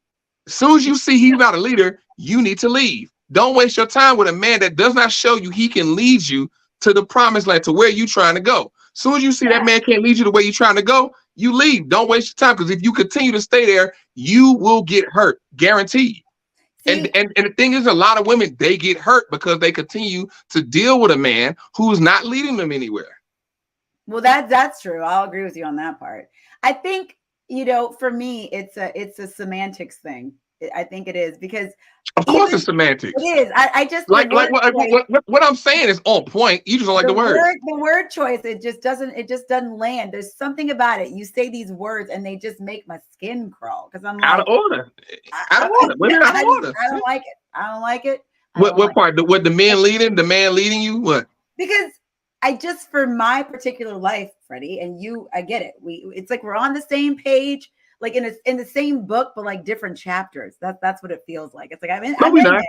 B: as soon as you see he's not a leader, you need to leave. Don't waste your time with a man that does not show you he can lead you to the promised land, to where you're trying to go. As soon as you see that man can't lead you the way you're trying to go, you leave. Don't waste your time, because if you continue to stay there, you will get hurt, guaranteed. And the thing is, a lot of women, they get hurt because they continue to deal with a man who's not leading them anywhere.
A: Well, that's true. I'll agree with you on that part. I think, for me, it's a semantics thing. I think it is, because
B: of course it's semantics.
A: It is. I just
B: like what I'm saying is on point. You just don't like the word.
A: The word choice, it just doesn't land. There's something about it. You say these words and they just make my skin crawl, because I'm like,
B: out of order. Women out of order.
A: I don't like it. I don't like it.
B: What part? What, the man leading? The man leading you? What?
A: Because for my particular life, Freddie, and you, I get it. It's like we're on the same page, like in the same book, but like different chapters. That's what it feels like. It's like I'm in there.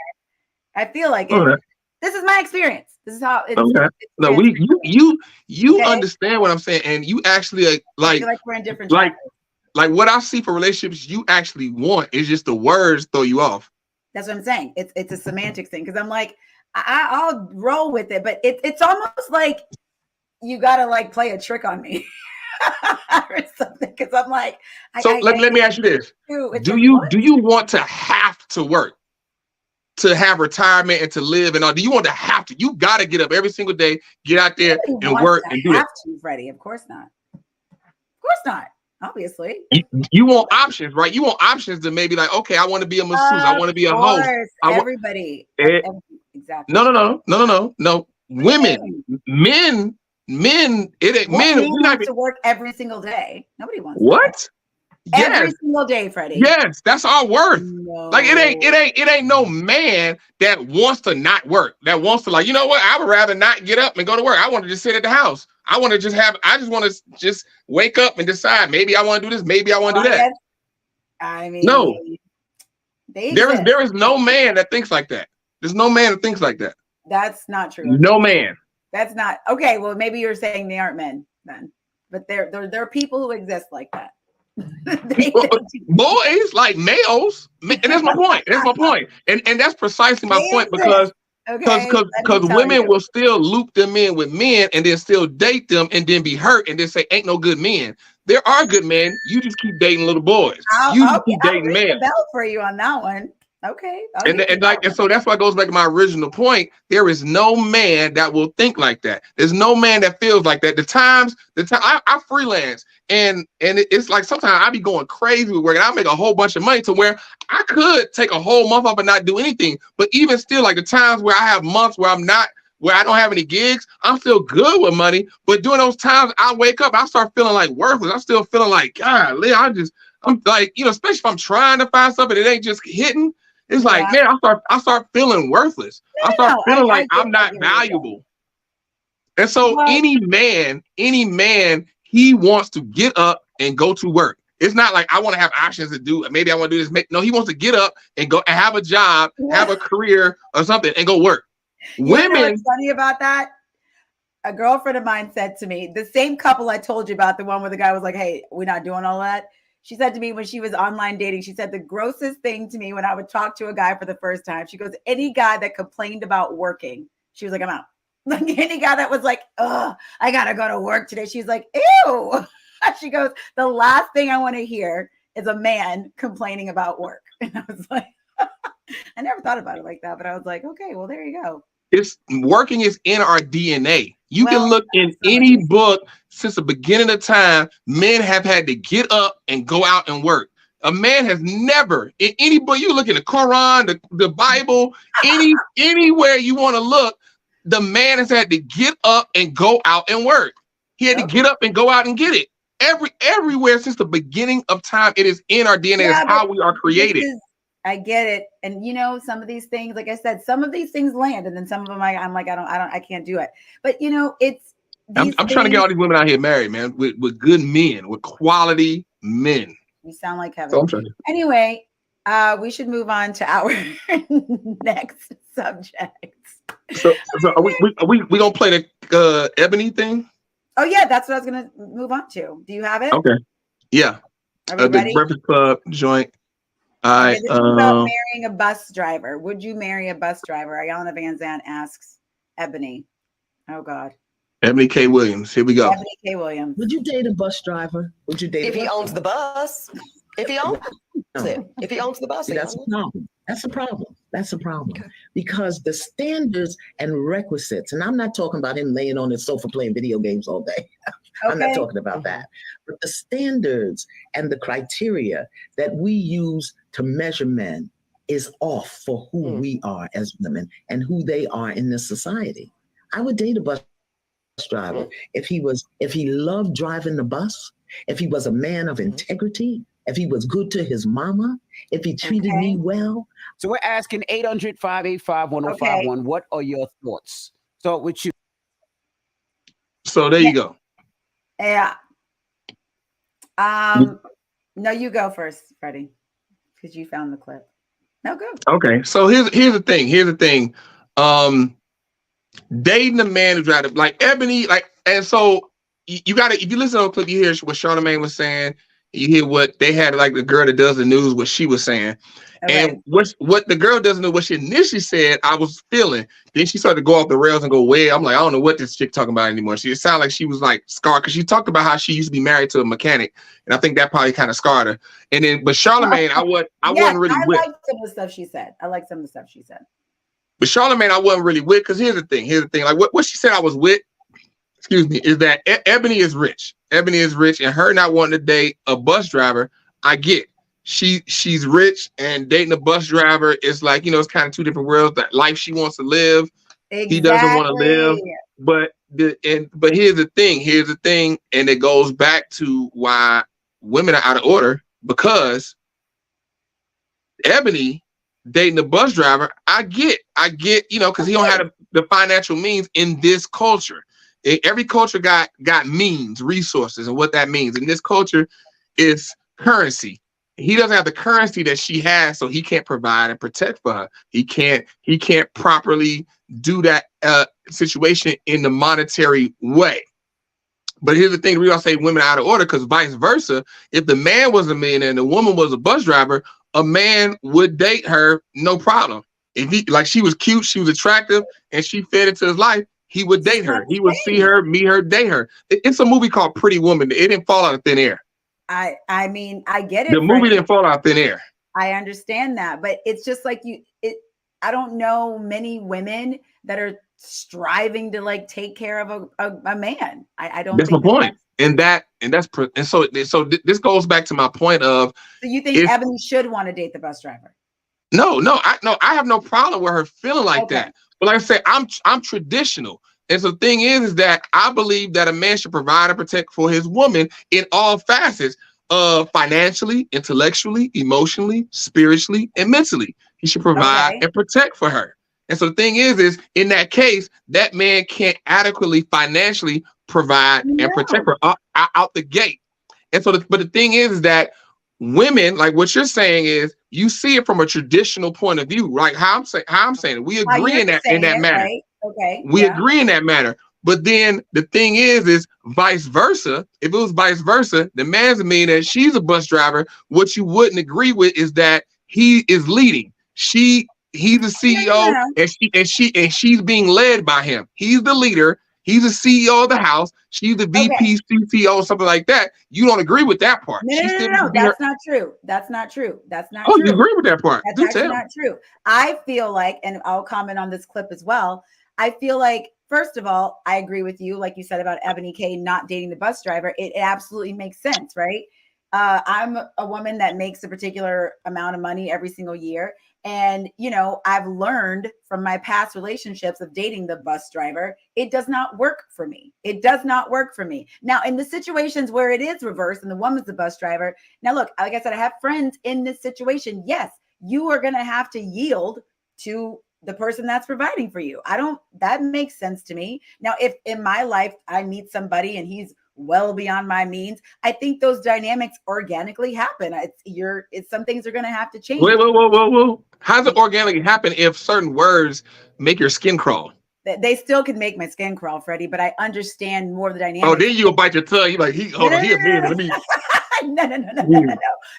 A: I feel like it. This is my experience. This is how it's.
B: Okay. No, you okay? Understand what I'm saying, and you actually
A: I feel like we're in different chapters.
B: Like what I see for relationships you actually want is just the words throw you off.
A: That's what I'm saying. It's a semantics thing, because I'm like, I'll roll with it, but it's almost like you gotta like play a trick on me. Or something, because I'm like,
B: let me ask you this: do you want to have to work, to have retirement and to live and all? Do you want to have to? You got to get up every single day, get out there and work and do that.
A: Freddie, of course not. Of course not. Obviously,
B: you want options, right? You want options to maybe like, okay, I want to be a masseuse, I want to be a host.
A: Everybody, exactly.
B: No. Women, men, it ain't men.
A: We want to work every single day. Nobody wants
B: what?
A: Every single day, Freddie.
B: Yes, that's our worth.
A: No.
B: Like it ain't no man that wants to not work. That wants to, like, you know what? I would rather not get up and go to work. I want to just sit at the house. I want to just want to just wake up and decide, maybe I want to do this, maybe I want to do that.
A: I mean,
B: no. There is no man that thinks like that. There's no man that thinks like that.
A: That's not true.
B: No man.
A: That's not okay. Well, maybe you're saying they aren't men then, but there are people who exist like that.
B: Boys like males, and that's my point. That's my point, and that's precisely my point, because women will still loop them in with men and then still date them and then be hurt and then say ain't no good men. There are good men. You just keep dating little boys.
A: I'll keep dating men. Bell for you on that one. Okay.
B: And so that's why it goes back to my original point. There is no man that will think like that. There's no man that feels like that. The time I freelance, and it's like sometimes I be going crazy with work, and I make a whole bunch of money to where I could take a whole month off and not do anything. But even still, like the times where I have months where I don't have any gigs, I'm still good with money. But during those times, I wake up, I start feeling like worthless. I'm still feeling like, golly, I'm like, especially if I'm trying to find something that ain't just hitting. It's like, man, I start feeling worthless. I start feeling like I'm not valuable. And so any man, he wants to get up and go to work. It's not like I want to have options to do. Maybe I want to do this. No, he wants to get up and go and have a job, have a career or something, and go work. Women.
A: You know what's funny about that? A girlfriend of mine said to me, the same couple I told you about, the one where the guy was like, "Hey, we're not doing all that." She said to me when she was online dating, she said the grossest thing to me when I would talk to a guy for the first time, she goes, any guy that complained about working, she was like, I'm out. Like any guy that was like, oh, I got to go to work today. She's like, ew. She goes, the last thing I want to hear is a man complaining about work. And I was like, I never thought about it like that, but I was like, okay, well, there you go.
B: Working is in our DNA. You can look in any book since the beginning of time. Men have had to get up and go out and work. A man has never, in any book, you look in the Quran, the Bible, anywhere you want to look, the man has had to get up and go out and work. He had to get up and go out and get it. Everywhere since the beginning of time, it is in our DNA. It's how we are created.
A: I get it. And you know, some of these things, like I said, some of these things land, and then some of them I'm like, I can't do it. But you know, it's these
B: I'm trying to get all these women out here married, man, with good men, with quality men.
A: You sound like heaven.
B: So I'm trying to...
A: Anyway, we should move on to our next subject.
B: So are we gonna play the Ebony thing?
A: Oh yeah, that's what I was gonna move on to. Do you have it?
B: Okay. Yeah.
A: Are we ready?
B: The Breakfast Club joint. All right.
A: Okay, this is about marrying a bus driver. Would you marry a bus driver? Iyanla Vanzant asks Ebony. Oh God.
B: Eboni K. Williams. Here we go.
A: Eboni K. Williams.
C: Would you date a bus driver? Would you date
D: if he owns the bus? If he owns it. If he owns the bus,
C: that's a problem. That's a problem. That's a problem. Okay. Because the standards and requisites, and I'm not talking about him laying on his sofa playing video games all day. I'm not talking about that. But the standards and the criteria that we use to measure men is off for who we are as women and who they are in this society. I would date a bus driver if he loved driving the bus, if he was a man of integrity, if he was good to his mama, if he treated me well.
E: So we're asking 800-585-1051. What are your thoughts? Start with you.
B: So there you go.
A: Yeah. No, you go first, Freddie, because you found the clip. No, go.
B: Okay. So here's the thing. Here's the thing. Dating a man who tried to, like Ebony, like, and so you gotta, if you listen to the clip, you hear what Charlamagne was saying. You hear what they had, like the girl that does the news, what she was saying. Okay. And what the girl doesn't know, what she initially said, I was feeling. Then she started to go off the rails and go way. I'm like, I don't know what this chick talking about anymore. It sounded like she was like scarred because she talked about how she used to be married to a mechanic, and I think that probably kind of scarred her. And then, but Charlamagne, I wasn't really with.
A: I like some of the stuff she said.
B: But Charlamagne, I wasn't really with, because here's the thing. Like what she said I was with, excuse me, is that Ebony is rich. Ebony is rich, and her not wanting to date a bus driver, I get. She's rich, and dating a bus driver is like, it's kind of two different worlds. That life she wants to live, he doesn't want to live. But here's the thing, and it goes back to why women are out of order, because Ebony dating a bus driver, I get, because he don't have the financial means in this culture. Every culture got means, resources, and what that means. In this culture, is currency. He doesn't have the currency that she has, so he can't provide and protect for her. He can't properly do that situation in the monetary way. But here's the thing: we all say women are out of order, because vice versa. If the man was a millionaire and the woman was a bus driver, a man would date her, no problem. If he, like, she was cute, she was attractive, and she fit into his life, he would date her. He would see her, meet her, date her. It's a movie called Pretty Woman. It didn't fall out of thin air.
A: I mean, I get it.
B: The movie didn't fall out of thin air.
A: I understand that, but it's just like I don't know many women that are striving to like take care of a man. I don't.
B: That's my point. And so this goes back to my point of.
A: So you think Ebony should want to date the bus driver?
B: No, I have no problem with her feeling like that. But like I say, I'm traditional. And so the thing is that I believe that a man should provide and protect for his woman in all facets, financially, intellectually, emotionally, spiritually, and mentally. He should provide and protect for her. And so the thing is in that case, that man can't adequately financially provide and protect her out the gate. And so, but the thing is that women, like what you're saying is, you see it from a traditional point of view, right? How I'm saying it. We agree in that matter. Right?
A: Okay.
B: We agree in that matter. But then the thing is vice versa. If it was vice versa, the man's a millionaire, she's a bus driver. What you wouldn't agree with is that he is leading. He's the CEO, and she's being led by him. He's the leader. He's the CEO of the house. She's the VP, CTO, something like that. You don't agree with that part.
A: No. That's not true. That's not true.
B: Oh, you agree with that part?
A: That's actually not true. I feel like, and I'll comment on this clip as well. I feel like, first of all, I agree with you, like you said about Eboni K not dating the bus driver. It absolutely makes sense, right? I'm a woman that makes a particular amount of money every single year. And, I've learned from my past relationships of dating the bus driver, it does not work for me. It does not work for me. Now, in the situations where it is reversed and the woman's the bus driver. Now, look, like I said, I have friends in this situation. Yes, you are going to have to yield to the person that's providing for you. That makes sense to me. Now, if in my life I meet somebody and he's well beyond my means, I think those dynamics organically happen. It's some things are going to have to change.
B: Whoa. How does it organically happen if certain words make your skin crawl?
A: They still can make my skin crawl, Freddie, but I understand more of the dynamics.
B: Oh, then you'll bite your tongue. You're like, hold on, he a man. Let me.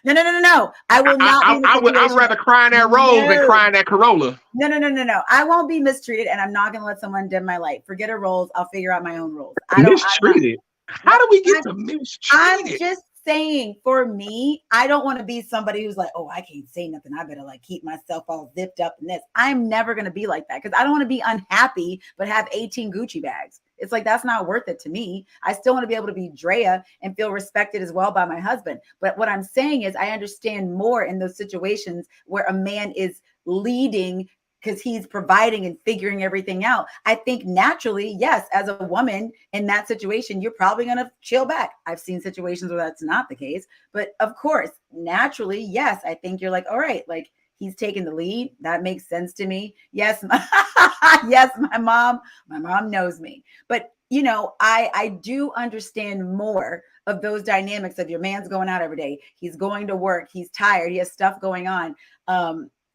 A: No. I will not.
B: I'd rather cry in that rose than cry in that Corolla.
A: No. I won't be mistreated, and I'm not going to let someone dim my light. Forget a rose. I'll figure out my own rules.
B: Mistreated? How do we get to mistreated?
A: I'm just saying, for me, I don't want to be somebody who's like, oh, I can't say nothing. I better like keep myself all zipped up in this. I'm never going to be like that because I don't want to be unhappy, but have 18 Gucci bags. It's like, that's not worth it to me. I still want to be able to be Drea and feel respected as well by my husband. But what I'm saying is I understand more in those situations where a man is leading because he's providing and figuring everything out. I think naturally, yes, as a woman in that situation, you're probably going to chill back. I've seen situations where that's not the case. But of course, naturally, yes, I think you're like, all right, like he's taking the lead. That makes sense to me. Yes, yes, my mom knows me. But, you know, I do understand more of those dynamics of your man's going out every day. He's going to work. He's tired. He has stuff going on.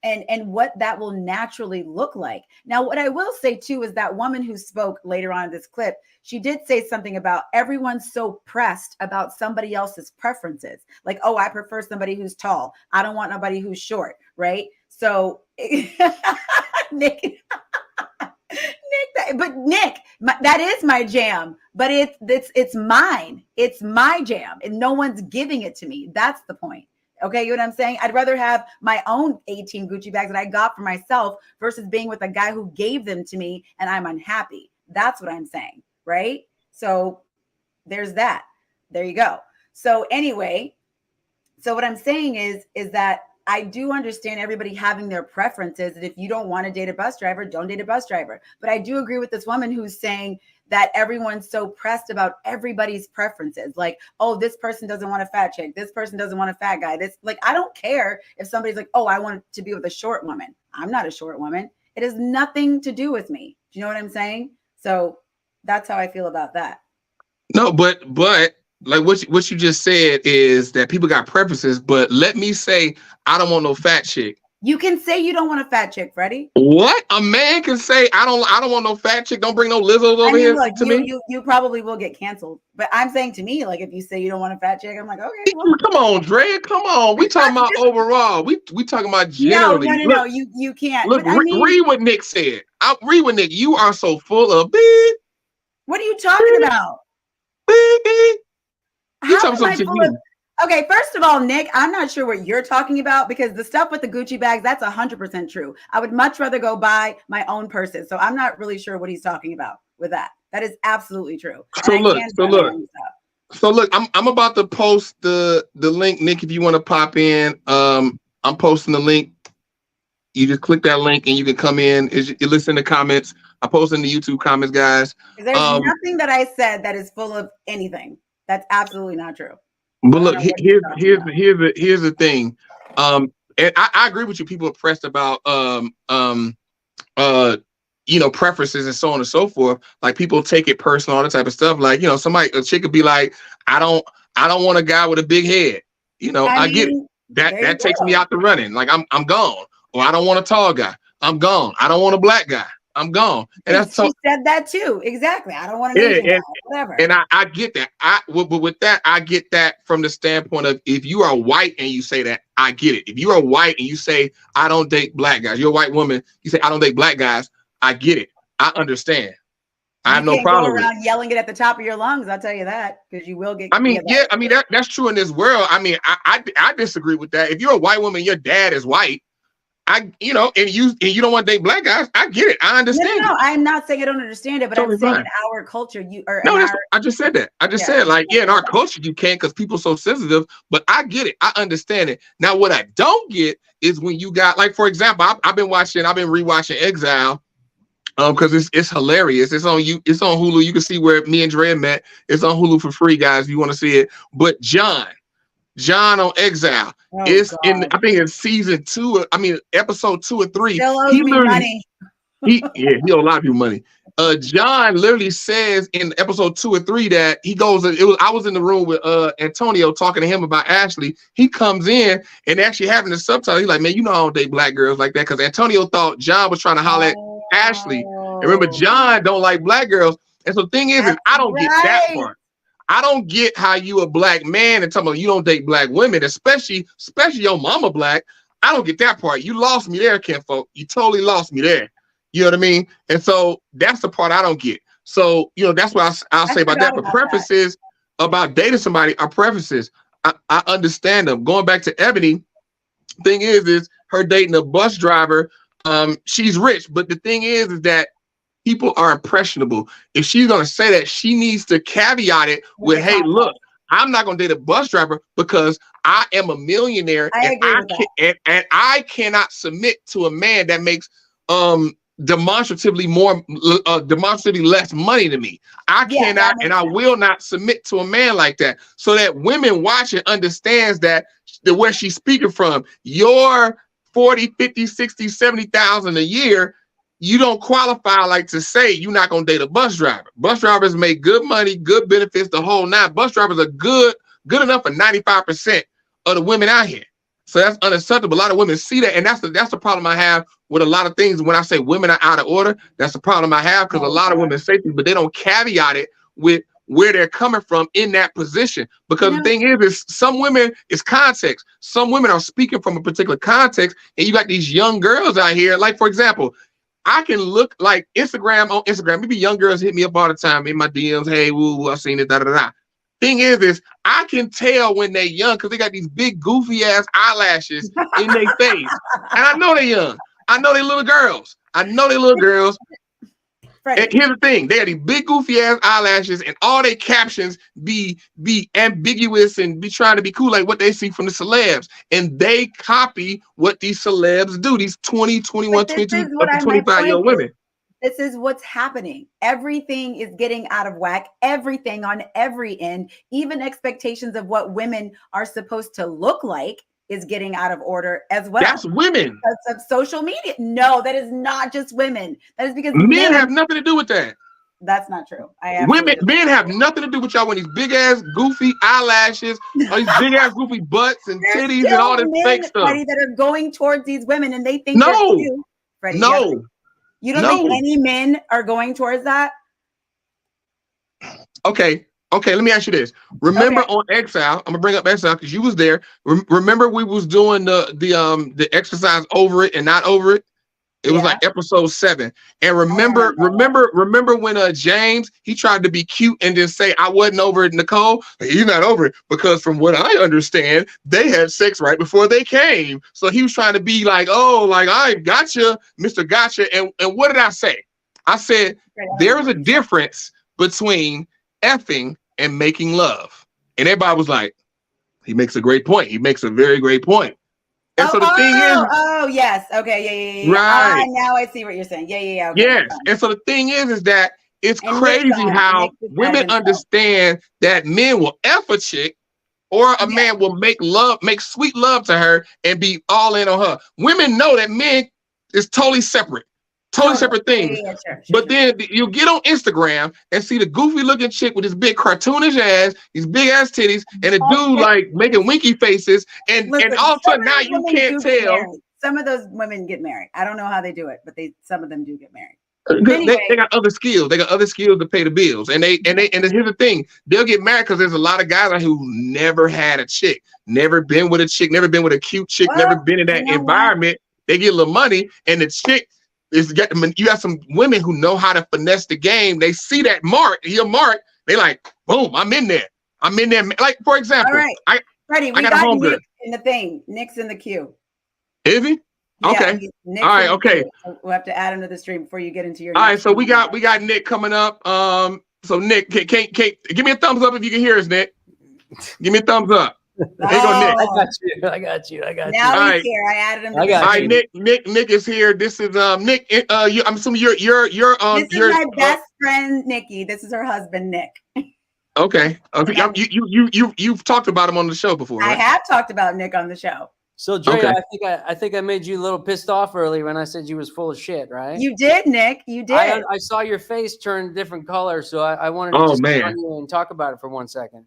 A: And what that will naturally look like. Now, what I will say too is that woman who spoke later on in this clip, she did say something about everyone's so pressed about somebody else's preferences. Like, oh, I prefer somebody who's tall. I don't want nobody who's short, right? So, Nick, that is my jam, but it's mine. It's my jam, and no one's giving it to me. That's the point. Okay, you know what I'm saying? I'd rather have my own 18 Gucci bags that I got for myself versus being with a guy who gave them to me and I'm unhappy. That's what I'm saying, right? So there's that. There you go. So anyway, so what I'm saying is that I do understand everybody having their preferences. And if you don't want to date a bus driver, don't date a bus driver. But I do agree with this woman who's saying that everyone's so pressed about everybody's preferences. Like, oh, this person doesn't want a fat chick. This person doesn't want a fat guy. This, like, I don't care if somebody's like, oh, I want to be with a short woman. I'm not a short woman. It has nothing to do with me. Do you know what I'm saying? So that's how I feel about that.
B: No, but like what you just said is that people got preferences, but let me say, I don't want no fat chick.
A: You can say you don't want a fat chick, Freddie.
B: What? A man can say, I don't want no fat chick. Don't bring no Lizzos over here
A: look,
B: to me.
A: You probably will get canceled. But I'm saying to me, like, if you say you don't want a fat chick, I'm like, okay. Well.
B: Come on, Dre. Come on. We talking about overall. We talking about generally.
A: No. You can't.
B: Look, read what Nick said. I'll read what Nick. You are so full of beep.
A: What are you talking about?
B: Beep. You talking something.
A: Okay, first of all, Nick, I'm not sure what you're talking about because the stuff with the Gucci bags, that's 100% true. I would much rather go buy my own purses. So I'm not really sure what he's talking about with that. That is absolutely true. So look,
B: I'm about to post the link, Nick, if you want to pop in. I'm posting the link. You just click that link and you can come in. You listen to comments. I post in the YouTube comments, guys.
A: There's nothing that I said that is full of anything. That's absolutely not true.
B: But look, here's the thing. And I agree with you. People are pressed about preferences and so on and so forth. Like people take it personal, all that type of stuff. Like, a chick could be like, I don't want a guy with a big head. I get it. That takes me out the running. Like I'm gone. Or I don't want a tall guy. I'm gone. I don't want a black guy. I'm gone. And that's
A: she said that too. Exactly. I don't want to whatever.
B: And I get that. But with that, I get that from the standpoint of if you are white and you say that, I get it. If you are white and you say I don't date black guys, you're a white woman, you say I don't date black guys, I get it. I understand. I have no problem.
A: Go around yelling it at the top of your lungs. I'll tell you that because you will get.
B: That's true in this world. I mean, I disagree with that. If you're a white woman, your dad is white. And you don't want to date black guys. I get it. I understand.
A: No, I'm not saying I don't understand it, but totally I'm saying in our culture,
B: I just said that. I just said in our culture you can't because people are so sensitive. But I get it. I understand it. Now, what I don't get is when you got for example, I've been rewatching Exile, because it's hilarious. It's on Hulu. You can see where me and Dre met. It's on Hulu for free, guys. If you want to see it. But John John on Exile.
A: Oh,
B: it's
A: God.
B: in, I think it's season 2. I mean, episode 2 or 3.
A: Still owes me money.
B: He owes a lot of people money. John literally says in episode 2 or 3 that he goes. I was in the room with Antonio talking to him about Ashley. He comes in and actually having the subtitle. He's like, man, you know I don't date black girls like that, because Antonio thought John was trying to holler at Ashley. And remember, John don't like black girls. And so the thing is I don't get that part. I don't get how you a black man and talking about you don't date black women, especially your mama black. I don't get that part. You lost me there, kinfolk. You totally lost me there. You know what I mean? And so that's the part I don't get. So, that's what I'll say about that. But preferences about dating somebody are preferences. I understand them. Going back to Eboni, thing is her dating a bus driver. She's rich, but the thing is that people are impressionable. If she's going to say that, she needs to caveat it with, hey, look, I'm not going to date a bus driver because I am a millionaire and I cannot submit to a man that makes demonstratively less money than me. I cannot and I will not submit to a man like that. So that women watching understands that where she's speaking from, your 40, 50, 60, 70,000 a year, you don't qualify like to say you're not going to date a bus driver. Bus drivers make good money, good benefits, the whole nine. Bus drivers are good enough for 95% of the women out here. So that's unacceptable. A lot of women see that, and that's the problem I have with a lot of things. When I say women are out of order, that's the problem I have, because a lot of women say things, but they don't caveat it with where they're coming from in that position. Because the thing is some women, it's context. Some women are speaking from a particular context, and you got these young girls out here. Like, for example, I can look like on Instagram. Maybe young girls hit me up all the time in my DMs. Hey, woo, I've seen it, da da da. Thing is I can tell when they're young because they got these big goofy ass eyelashes in their face, and I know they're young. I know they're little girls. And here's the thing: they got these big goofy ass eyelashes, and all their captions be ambiguous and be trying to be cool, like what they see from the celebs, and they copy what these celebs do. These 20, 21, 22, up to 25-year-old women.
A: This is what's happening. Everything is getting out of whack. Everything on every end, even expectations of what women are supposed to look like, is getting out of order as well.
B: That's women.
A: Because of social media. No, that is not just women. That is because
B: men have nothing to do with that.
A: That's not true.
B: Men have nothing to do with y'all when these big ass goofy eyelashes, all these big ass goofy butts and titties and all this fake stuff.
A: Freddie, that are going towards these women and they think they're cute. Freddie, you don't think any men are going towards that?
B: Okay, let me ask you this. Remember on Exile, I'm gonna bring up Exile because you was there. Remember we was doing the exercise over it and not over it? It was like episode 7. And remember when James, he tried to be cute and then say I wasn't over it, Nicole. He's not over it because from what I understand, they had sex right before they came. So he was trying to be like, oh, like I gotcha, Mr. Gotcha. And what did I say? I said there is a difference between effing and making love. And everybody was like, he makes a great point. He makes a very great point. And so the thing is,
A: yes, okay, yeah.
B: Right.
A: Now I see what you're saying. Yeah.
B: Okay, yes, and so the thing is that it's crazy how women understand that men will F a chick, or a man will make sweet love to her and be all in on her. Women know that men is totally separate. Separate things. Yeah, sure. Then you get on Instagram and see the goofy looking chick with this big cartoonish ass, these big ass titties, and a dude like making winky faces, and all of a sudden now you can't tell.
A: Some of those women get married. I don't know how they do it, but some of them do get married.
B: Anyway. They got other skills. They got other skills to pay the bills. And here's the thing: they'll get married because there's a lot of guys who never had a chick, never been with a chick, never been with a cute chick, never been in that environment. They get a little money, and the chick. You got some women who know how to finesse the game. They see that mark, they like, boom, I'm in there. Like, for example,
A: all right. Freddie, we got Nick in the thing. Nick's in the queue.
B: Is he? Okay.
A: Nick's
B: all right, okay.
A: We'll have to add him to the stream before you get into your.
B: All right, so we got Nick coming up. So Nick, can give me a thumbs up if you can hear us, Nick. Give me a thumbs up. There you go, Nick.
F: I got you.
A: Now he's here. I added him.
B: All right, Nick is here. This is Nick. I'm assuming you're
A: This is my best friend, Nikki. This is her husband, Nick.
B: Okay. You've talked about him on the show before, right?
A: I have talked about Nick on the show.
F: So Dre,
B: Okay.
F: I think I made you a little pissed off earlier when I said you was full of shit, right?
A: You did, Nick. You did.
F: I saw your face turn different color, so I wanted to
B: Oh,
F: just get
B: man.
F: on you and talk about it for 1 second.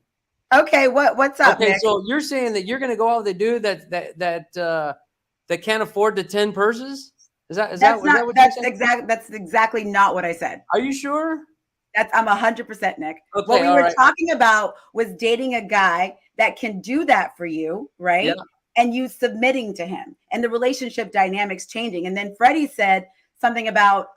A: Okay, what's up,
F: Okay,
A: Nick?
F: so you're saying that you're going to go out with a dude that can't afford the 10 purses? Is that what you're saying?
A: That's exactly not what I said.
F: Are you sure?
A: I'm 100% Nick.
F: Okay,
A: what we
F: all
A: were
F: right.
A: talking about was dating a guy that can do that for you, right?
F: Yeah.
A: And you submitting to him and the relationship dynamics changing. And then Freddie said something about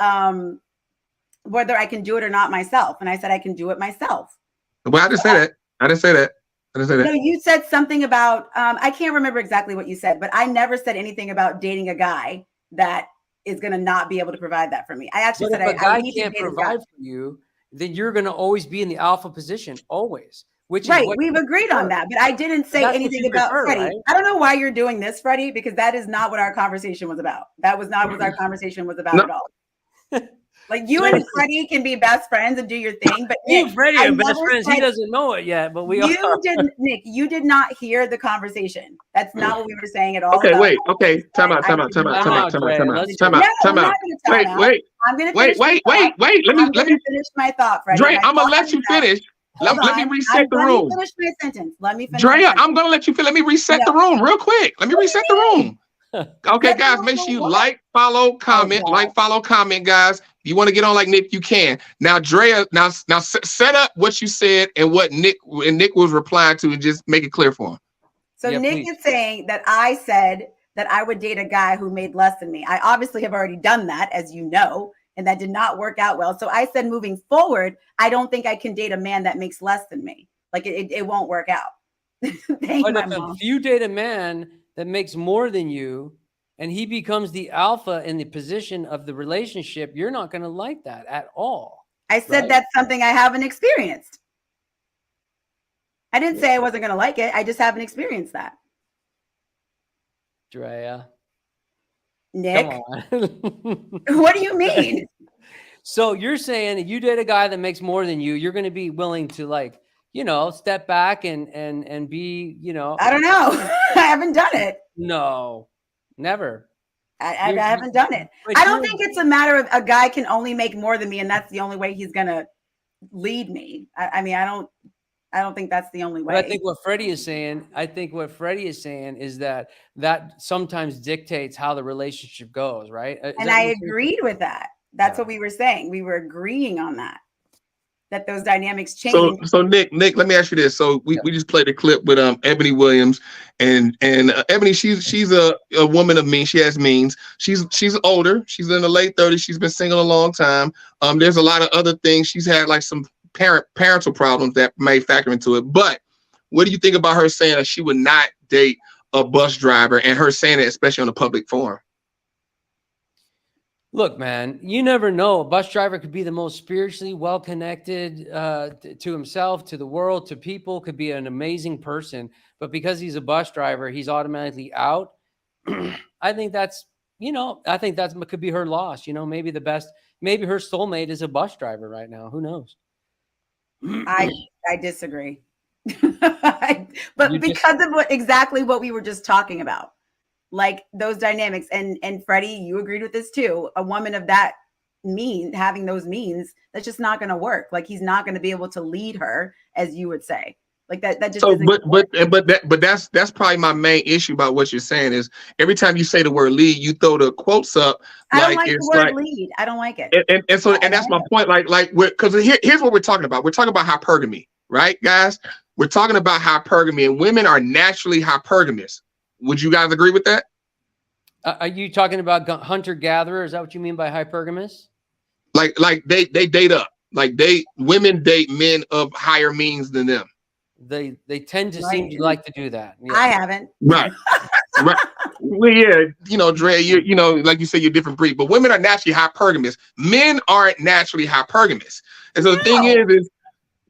A: whether I can do it or not myself. And I said, I can do it myself.
B: Well, I didn't say that. I didn't say that.
A: No, you said something about, I can't remember exactly what you said, but I never said anything about dating a guy that is going to not be able to provide that for me. I actually
F: But
A: said,
F: if a guy
A: I need
F: can't
A: to date
F: provide for you, then you're going to always be in the alpha position, always. Which
A: right,
F: is what
A: we've agreed on that, but I didn't say anything about Freddie.
F: Right?
A: I don't know why you're doing this, Freddie, because that is not what our conversation was about. That was not what our conversation was about at all. Like you and Freddie can be best friends and do your thing, but
F: Me
A: Nick,
F: and Freddie are best friends. He doesn't know it yet, but we are.
A: Nick, you did not hear the conversation. That's not what we were saying at all.
B: Okay, wait. Okay, time out. Wait.
A: I'm going to finish my thought, Freddie.
B: Dre, I'm gonna let you finish. Let me reset the room.
A: Finish my sentence. Let me finish.
B: Dre, I'm gonna let you finish. Let me reset the room real quick. Let me reset the room. Okay, guys, make sure you like, follow, comment, guys. If you want to get on like Nick, you can. Now, Drea, now set up what you said and what Nick was replying to, and just make it clear for him.
A: So yeah, Nick is saying that I said that I would date a guy who made less than me. I obviously have already done that, as you know, and that did not work out well. So I said, moving forward, I don't think I can date a man that makes less than me. Like it won't work out.
F: If you date a man that makes more than you and he becomes the alpha in the position of the relationship, you're not going to like that at all.
A: I said that's something I haven't experienced. I didn't say I wasn't going to like it. I just haven't experienced that.
F: Drea.
A: Nick, what do you mean?
F: So you're saying that you date a guy that makes more than you, you're going to be willing to, like, you know, step back and be, you know.
A: I don't know. I haven't done it.
F: No, never.
A: I haven't done it. I don't think it's a matter of a guy can only make more than me and that's the only way he's going to lead me. I mean, I don't think that's the only way.
F: But I think what Freddie is saying is that sometimes dictates how the relationship goes, right?
A: And I agreed with that. That's what we were saying. We were agreeing on that those dynamics change.
B: So Nick, let me ask you this. So we just played a clip with Ebony Williams, and Ebony, she's a woman of means. She has means. She's older. She's in the late 30s. She's been single a long time. There's a lot of other things. She's had like some parental problems that may factor into it. But what do you think about her saying that she would not date a bus driver, and her saying it especially on a public forum?
F: Look, man, you never know. A bus driver could be the most spiritually well-connected to himself, to the world, to people, could be an amazing person. But because he's a bus driver, he's automatically out. I think that could be her loss. You know, maybe her soulmate is a bus driver right now. Who knows?
A: I disagree. Because of exactly what we were just talking about. Like those dynamics, and Freddie, you agreed with this too. A woman of that having those means, that's just not going to work. Like he's not going to be able to lead her, as you would say. Like that just. So,
B: but that's probably my main issue about what you're saying is every time you say the word lead, you throw the quotes up.
A: I don't like the word lead. I don't like it.
B: And that's my point. Because here's what we're talking about. We're talking about hypergamy, right, guys? We're talking about hypergamy, and women are naturally hypergamous. Would you guys agree with that?
F: Are you talking about hunter-gatherer? Is that what you mean by hypergamous?
B: Like they date up. Like women date men of higher means than them.
F: They tend to seem to like to do that.
A: Yeah. I haven't.
B: Right. Well, yeah, you know, Dre, you know, like you said, you're a different breed, but women are naturally hypergamous. Men aren't naturally hypergamous. And so the thing is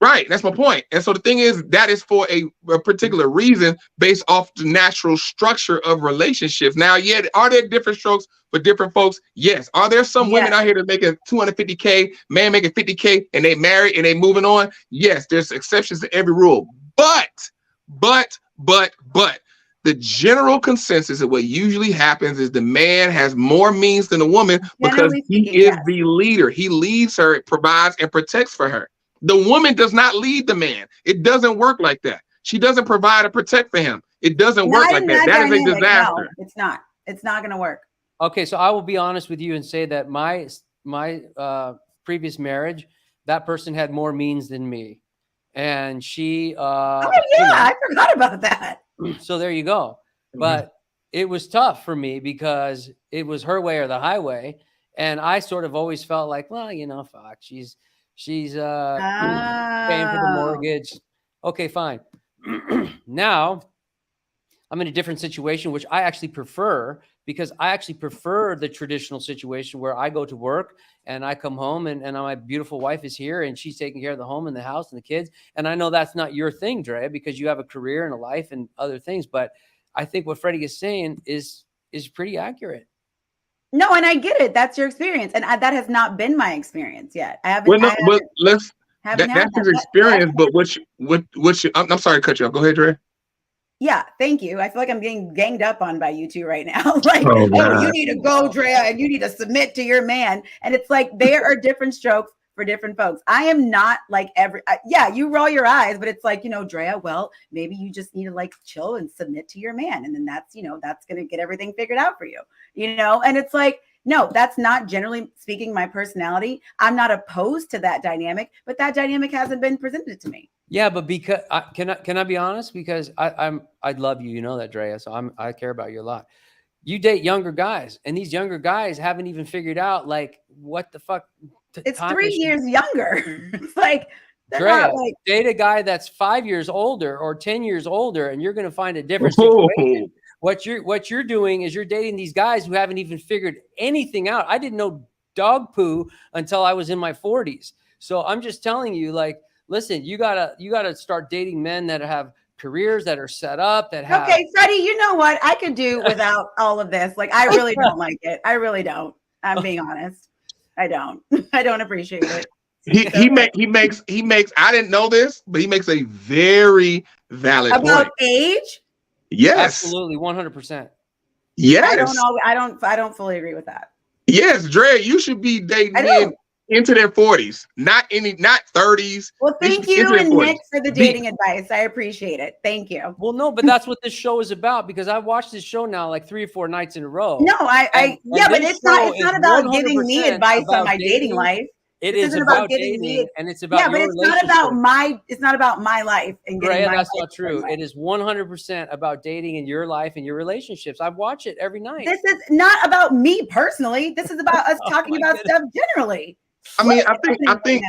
B: Right, that's my point. And so the thing is, that is for a particular reason based off the natural structure of relationships. Now, yeah, are there different strokes for different folks? Yes. Are there some women out here that making 250K, man making 50K, and they married and they moving on? Yes, there's exceptions to every rule. But the general consensus of what usually happens is the man has more means than the woman because he is the leader. He leads her, provides, and protects for her. The woman does not lead the man. It doesn't work like that. She doesn't provide or protect for him. It doesn't work like that. That is a disaster.
A: No, it's not. It's not going to work.
F: Okay, so I will be honest with you and say that my previous marriage, that person had more means than me, and she.
A: I forgot about that.
F: So there you go. But it was tough for me because it was her way or the highway, and I sort of always felt like, well, fuck, she's paying for the mortgage. Okay, fine. Now I'm in a different situation, which I actually prefer, because I actually prefer the traditional situation where I go to work and I come home and my beautiful wife is here and she's taking care of the home and the house and the kids. And I know that's not your thing, Drea, because you have a career and a life and other things. But I think what Freddie is saying is pretty accurate.
B: No,
A: and I get it. That's your experience. And that has not been my experience yet. I haven't.
B: That's his experience. But I'm sorry to cut you off. Go ahead, Dre.
A: Yeah, thank you. I feel like I'm getting ganged up on by you two right now. Like, oh, you need to go, Drea, and you need to submit to your man. And it's like, there are different strokes for different folks. I am not like you roll your eyes, but it's like, Drea, well, maybe you just need to like chill and submit to your man. And then that's going to get everything figured out for you, and it's like, no, that's not generally speaking my personality. I'm not opposed to that dynamic, but that dynamic hasn't been presented to me.
F: Yeah, but because can I be honest? Because I love you, that, Drea. So I care about you a lot. You date younger guys, and these younger guys haven't even figured out like what the fuck.
A: It's 3 years younger. It's like,
F: Drea, date a guy that's 5 years older or 10 years older, and you're going to find a different situation. What you're doing is you're dating these guys who haven't even figured anything out. I didn't know dog poo until I was in my 40s. So I'm just telling you, like, listen, you gotta start dating men that have careers that are set up, that have.
A: Okay, Freddie, you know what? I could do without all of this. Like, I really don't like it. I really don't. I'm being honest. I don't. I don't appreciate it.
B: He makes. I didn't know this, but he makes a very valid point.
A: About age?
B: Yes,
F: absolutely, 100%.
B: Yes.
A: I don't fully agree with that.
B: Yes, Dre, you should be dating men into their 40s, not 30s.
A: Well, thank you and Nick for the dating advice. I appreciate it. Thank you.
F: Well, no, but that's what this show is about, because I've watched this show now like 3 or 4 nights in a row.
A: No, but it's not about giving me advice on my dating life.
F: It is about dating, and it's about your relationship.
A: It's not about my life. And
F: Drea, that's not true. It is 100% about dating in your life and your relationships. I watch it every night.
A: This is not about me personally. This is about us talking about stuff generally.
B: I mean, I think.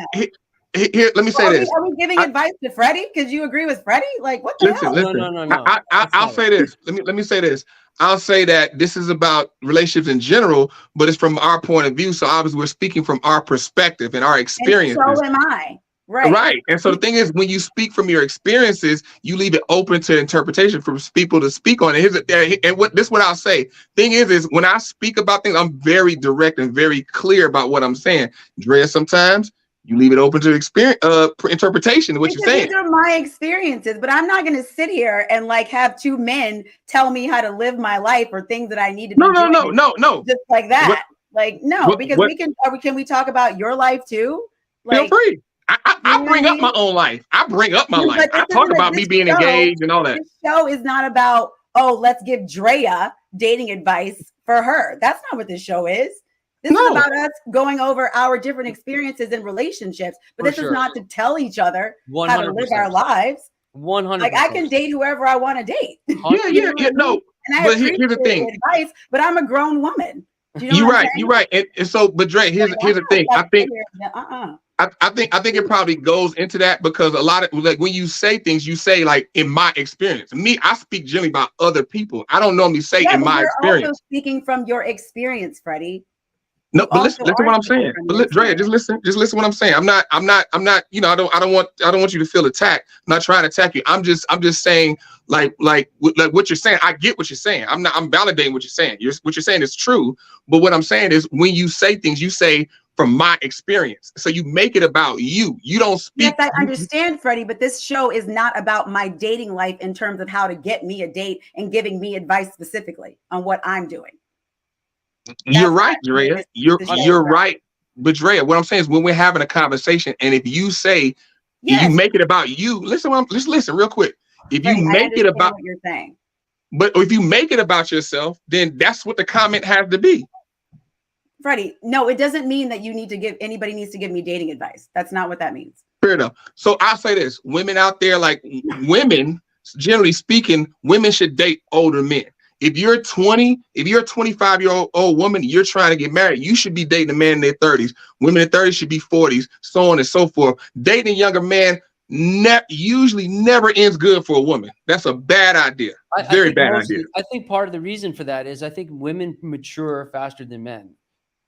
B: Here, let me say this.
A: Are we giving advice to Freddie because you agree with Freddie? Like, what the hell?
B: Listen.
F: No.
B: I'll say this. Let me say this. I'll say that this is about relationships in general, but it's from our point of view. So obviously we're speaking from our perspective and our experiences.
A: And so am I.
B: Right. And so the thing is, when you speak from your experiences, you leave it open to interpretation for people to speak on it. And what I'll say. Thing is when I speak about things, I'm very direct and very clear about what I'm saying. Drea, sometimes you leave it open to interpretation of what you're saying.
A: These are my experiences, but I'm not going to sit here and like have 2 men tell me how to live my life or things that I need to be doing.
B: No.
A: Just like that. Can we talk about your life too?
B: Feel free. I bring up my own life. I bring up my life. I talk about me being engaged and all that.
A: This show is not about, let's give Drea dating advice for her. That's not what this show is. This is about us going over our different experiences and relationships, but this is not to tell each other 100%. How to live our lives.
F: 100%.
A: Like, I can date whoever I want to date.
B: Yeah, no.
A: And I appreciate here's the thing. Advice, but I'm a grown woman.
B: You're right. And so, but Dre, here's the thing. I think it probably goes into that because a lot of, like, when you say things, you say like, in my experience. Me, I speak generally about other people. I don't normally say in my experience.
A: You're also speaking from your experience, Freddie.
B: No, but listen to what I'm saying. But Drea, just listen what I'm saying. I'm not, you know, I don't want you to feel attacked. I'm not trying to attack you. I'm just saying, like what you're saying. I get what you're saying. I'm validating what you're saying. What you're saying is true. But what I'm saying is, when you say things, you say from my experience. So you make it about you. You don't speak.
A: Yes, I understand, Freddie, but this show is not about my dating life in terms of how to get me a date and giving me advice specifically on what I'm doing.
B: You're right, Drea. You're right. But Drea, what I'm saying is, when we're having a conversation, and if you say, you make it about you, listen real quick. If you make it about
A: what you're saying,
B: but if you make it about yourself, then that's what the comment has to be.
A: Freddie, no, it doesn't mean that anybody needs to give me dating advice. That's not what that means.
B: Fair enough. So I'll say this: women out there, like women, generally speaking, women should date older men. If you're 20, if you're a 25-year-old woman, you're trying to get married, you should be dating a man in their 30s. Women in 30s should be 40s, so on and so forth. Dating a younger man usually never ends good for a woman. That's a bad idea. Very bad idea.
F: I think part of the reason for that is I think women mature faster than men.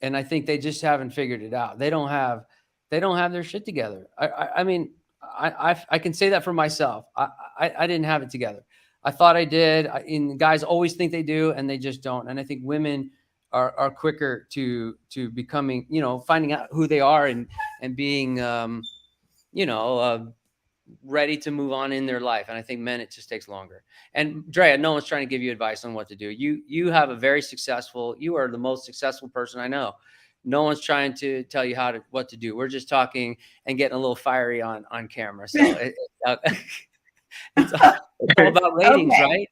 F: And I think they just haven't figured it out. They don't have their shit together. I mean, I can say that for myself. I didn't have it together. I thought I did. And guys always think they do, and they just don't. And I think women are quicker to becoming, you know, finding out who they are and being, ready to move on in their life. And I think men, it just takes longer. And Drea, no one's trying to give you advice on what to do. You have you are the most successful person I know. No one's trying to tell you what to do. We're just talking and getting a little fiery on camera. So it's all about ratings, right?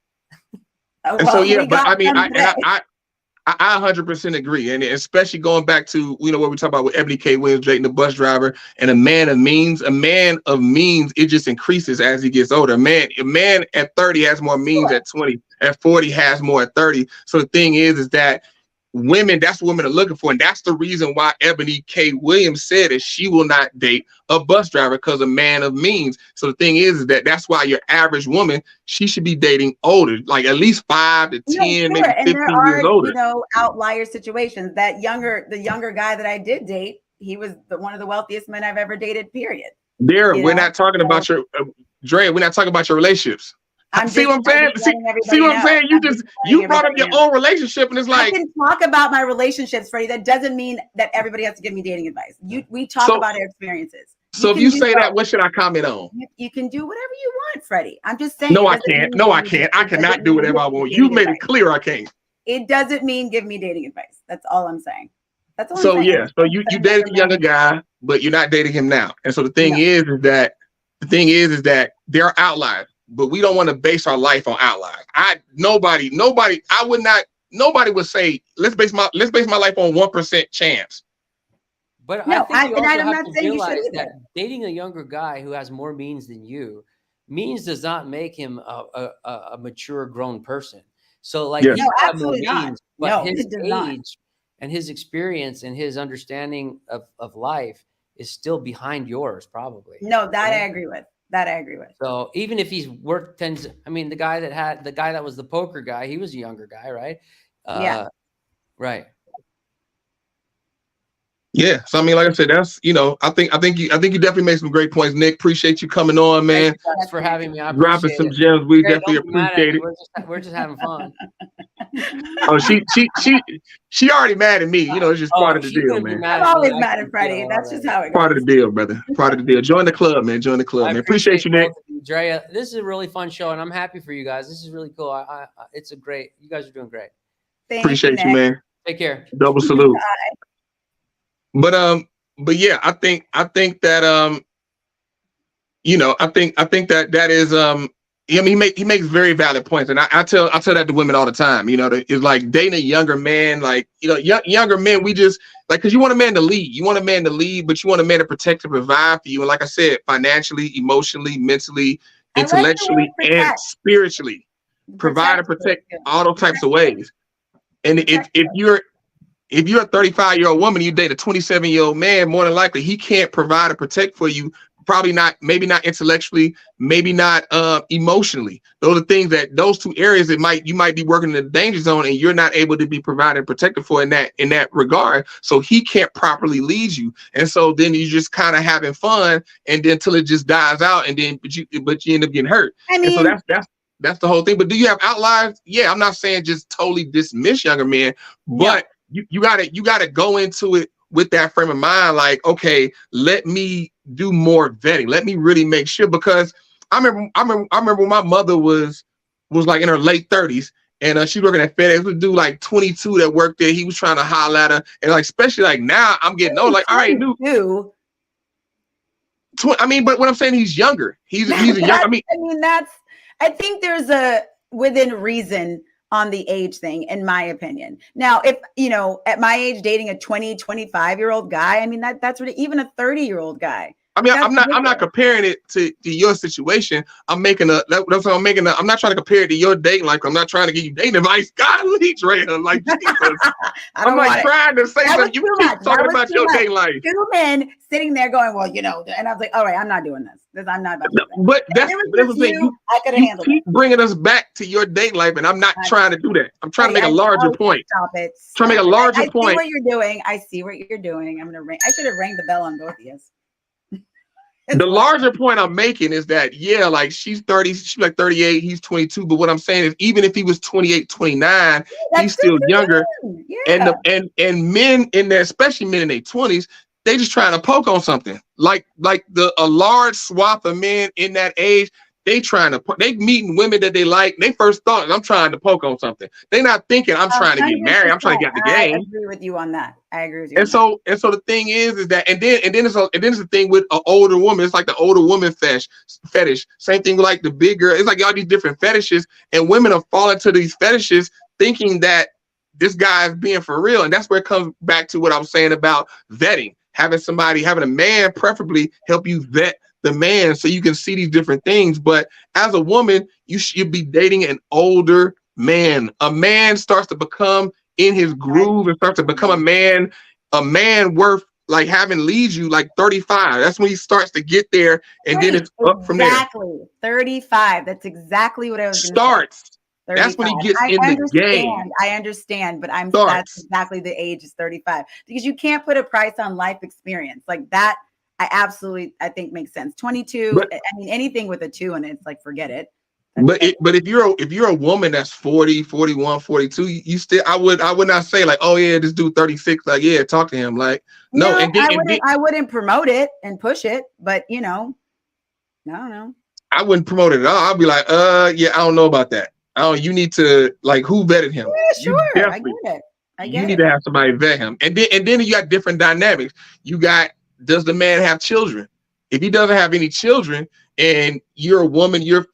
B: And so, yeah, but I mean, I 100% agree. And especially going back to, you know, what we talk about with Eboni K. Williams dating the bus driver, and a man of means, it just increases as he gets older. A man at 30 has more means at 20, at 40 has more at 30. So the thing is that that's what women are looking for. And that's the reason why Eboni K. Williams said that she will not date a bus driver, because a man of means. So the thing is that that's why your average woman, she should be dating older, like at least 5 to 10, maybe 15 years older.
A: You know, outlier situations. The younger guy that I did date, he was one of the wealthiest men I've ever dated, period.
B: We're not talking about your, Drea, we're not talking about your relationships. See what I'm saying? See what I'm saying? You brought up your own relationship, and it's like,
A: I can talk about my relationships, Freddie. That doesn't mean that everybody has to give me dating advice. We talk about our experiences.
B: So if you say that, what should I comment on?
A: You can do whatever you want, Freddie. I'm just saying.
B: No, I can't. No, I can't. I cannot do whatever I want. You made it clear I can't.
A: It doesn't mean give me dating advice. That's all I'm saying. That's all.
B: So yeah, so you dated a younger guy, but you're not dating him now. And so the thing is that there are outliers. But we don't want to base our life on outliers. Nobody would say, let's base my life on 1% chance.
F: But no, I think I'm not saying you should that dating a younger guy who has more means than you, does not make him a mature, grown person. So like,
A: no, absolutely not.
F: Means, but his age and his experience and his understanding of life is still behind yours, probably.
A: No, that I agree with.
F: So even if he's worked the guy that was the poker guy, he was a younger guy, right?
A: Yeah.
F: Right.
B: Yeah. So I mean, like I said, that's, you know, I think you definitely made some great points, Nick. Appreciate you coming on, man.
F: Thanks for having me. I
B: dropping some gems. We definitely appreciate it.
F: We're just having fun.
B: Oh, she already mad at me. You know, it's just part of the deal, man.
A: I'm always mad at Freddie. That's just how it goes.
B: Part of the deal, brother. Part of the deal. Join the club, man. Join the club, man. Appreciate you, Nick.
F: Drea, this is a really fun show, and I'm happy for you guys. This is really cool. You guys are doing great.
B: Appreciate you, man.
F: Take care.
B: Double salute. But yeah, I think that you know, I think that is I mean, he makes very valid points, and I tell that to women all the time. You know, it's like dating a younger man, like, you know, younger men. We just like, because you want a man to lead. You want a man to lead, but you want a man to protect and provide for you. And like I said, financially, emotionally, mentally, intellectually, and spiritually, provide and protect all those types of ways. And if you're a 35-year-old woman, you date a 27-year-old man, more than likely he can't provide and protect for you probably not, maybe not intellectually, maybe not emotionally. Those are things that those two areas that you might be working in the danger zone, and you're not able to be provided and protected for in that regard. So he can't properly lead you, and so then you just kind of having fun, and then till it just dies out, and then but you end up getting hurt.
A: I mean,
B: and so that's the whole thing. But do you have outliers? Yeah, I'm not saying just totally dismiss younger men, but you gotta go into it with that frame of mind, like, okay, let me do more vetting. Let me really make sure, because I remember when my mother was like in her late 30s, and she was working at FedEx. We do like 22 that worked there. He was trying to holler at her, and like, especially like now, I'm getting old. Like, all right, dude. I mean, but what I'm saying, he's younger. He's a young.
A: I think there's a within reason on the age thing, in my opinion. Now, if, at my age, dating a 20, 25-year-old guy, I mean, that's really, even a 30-year-old guy.
B: I mean, I'm not comparing it to your situation. I'm not trying to compare it to your dating life. I'm not trying to give you dating advice. Golly, Dre, like, Jesus. I'm like trying to say something. You keep talking about your dating life.
A: Two men sitting there going, well, and I was like, all right, I'm not doing this. I'm not about to do that.
B: But that's the thing.
A: I could have handled it.
B: You keep bringing us back to your dating life, and I'm not trying to do that. I'm trying to make a larger point.
A: Stop it.
B: Trying to make a larger point.
A: I see what you're doing. I see what you're doing. I'm gonna ring. I should have rang the bell on both of you.
B: The larger point I'm making is that, like, she's 30, she's like 38, he's 22. But what I'm saying is, even if he was 28, 29, he's still younger. Yeah. And men in there, especially men in their 20s, they just trying to poke on something. Like a large swath of men in that age, they meeting women that they like. They first thought, I'm trying to poke on something. They're not thinking I'm trying to get married. I'm trying to get the game.
A: I agree with you on that. I agree with you.
B: And so the thing is that, and then it's the thing with an older woman. It's like the older woman fetish. Same thing with like the big girl. It's like all these different fetishes, and women are falling to these fetishes thinking that this guy is being for real. And that's where it comes back to what I was saying about vetting. Having a man preferably help you vet the man so you can see these different things. But as a woman, you should be dating an older man. A man starts to become in his groove and starts to become a man worth like having leads you like 35. That's when he starts to get there, and then it's up from there.
A: Exactly. 35. That's exactly what I was
B: starts. 35. That's when he gets in the game.
A: I understand, but that's exactly the age is 35, because you can't put a price on life experience like that. I think makes sense. 22. But, I mean, anything with a 2 in it, it's like, forget it.
B: But if you're a woman that's 40, 41, 42, you still, I would not say like, oh yeah, this dude 36, like, yeah, talk to him. Like, no.
A: I wouldn't promote it and push it, but I don't know. I
B: wouldn't promote it at all. I'd be like, yeah, I don't know about that. You need to, like, who vetted him?
A: Yeah, sure. I get it.
B: You need to have somebody vet him. And then you got different dynamics. You got, does the man have children? If he doesn't have any children, and you're a woman, you're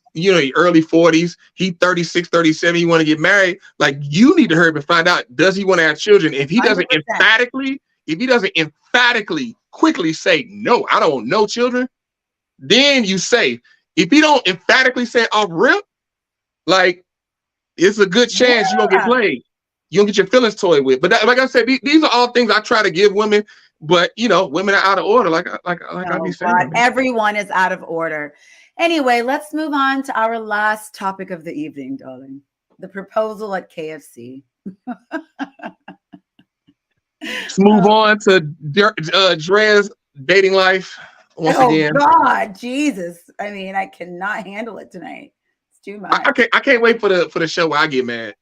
B: early 40s, he 36, 37, you want to get married, like, you need to hurry up and find out, does he want to have children? If he doesn't 100%. emphatically quickly say, no, I don't want no children, then you say. If he don't emphatically say off rip, like, it's a good chance you're gonna get played. You don't get your feelings toyed with. But like I said, these are all things I try to give women. But women are out of order. Like I be saying.
A: God, everyone is out of order. Anyway, let's move on to our last topic of the evening, darling. The proposal at KFC.
B: Let's move on to Dre's dating life once again.
A: Oh God, Jesus! I mean, I cannot handle it tonight. Too much.
B: I can't wait for the show where I get mad.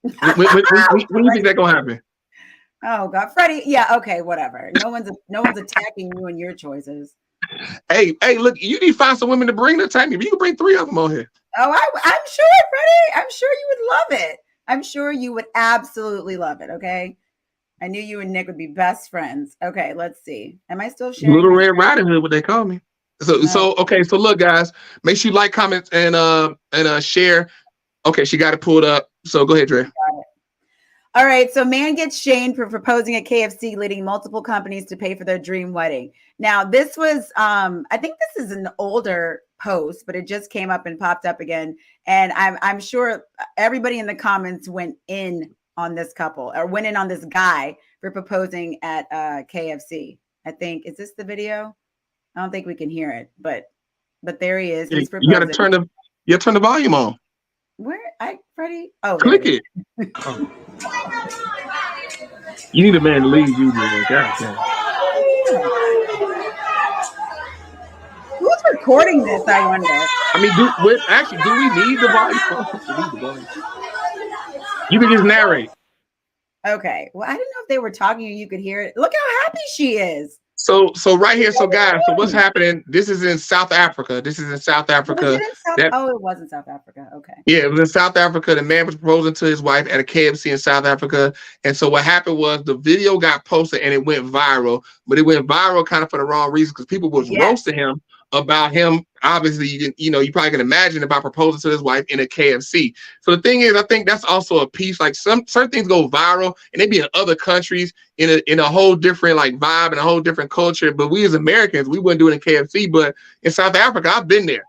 B: When do you think that's gonna happen?
A: Oh God, Freddie. Yeah, okay, whatever. No one's attacking you and your choices.
B: Hey, look, you need to find some women to bring to attack me. You can bring 3 of them on here.
A: Oh, I'm sure, Freddie. I'm sure you would love it. I'm sure you would absolutely love it. Okay. I knew you and Nick would be best friends. Okay, let's see. Am I still sharing?
B: Little Red Riding Hood, what they call me. So look, guys, make sure you like, comment, and share. Okay, she got it pulled up. So go ahead, Dre.
A: All right. So man gets shamed for proposing at KFC, leading multiple companies to pay for their dream wedding. Now, this was, I think this is an older post, but it just came up and popped up again. And I'm sure everybody in the comments went in on this couple, or went in on this guy for proposing at KFC. I think, is this the video? I don't think we can hear it, but there he is.
B: You
A: He's proposing.
B: gotta turn the volume on.
A: Where Freddie? Oh,
B: click it. Oh. You need a man to lead you, man. God damn.
A: Who's recording this? I wonder.
B: I mean, do we need the volume? You can just narrate.
A: Okay. Well, I didn't know if they were talking and you could hear it. Look how happy she is.
B: So right here, so guys, so what's happening? This is in South Africa.
A: Oh, it was in South Africa. Okay.
B: Yeah, it was in South Africa. The man was proposing to his wife at a KFC in South Africa. And so what happened was the video got posted and it went viral, but it went viral kind of for the wrong reason because people was roasting him about him. Obviously, you probably can imagine about proposing to his wife in a KFC. So the thing is, I think that's also a piece. Like certain things go viral and they be in other countries in a whole different like vibe and a whole different culture. But we as Americans, we wouldn't do it in KFC. But in South Africa, I've been there.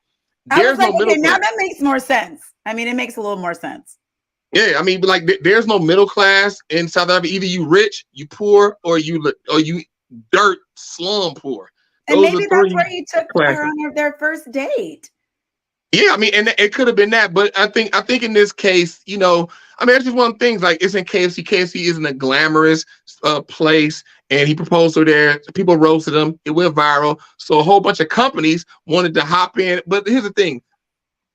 A: There's no middle class. Now that makes more sense. I mean, it makes a little more sense.
B: Yeah, I mean, like there's no middle class in South Africa. Either you rich, you poor, or you dirt slum poor.
A: And maybe that's where you took her on their first date.
B: Yeah, I mean, and it could have been that, but I think in this case, I mean, that's just one of the things. Like it's in KFC. KFC isn't a glamorous place, and he proposed to her there. People roasted him. It went viral. So a whole bunch of companies wanted to hop in. But here's the thing: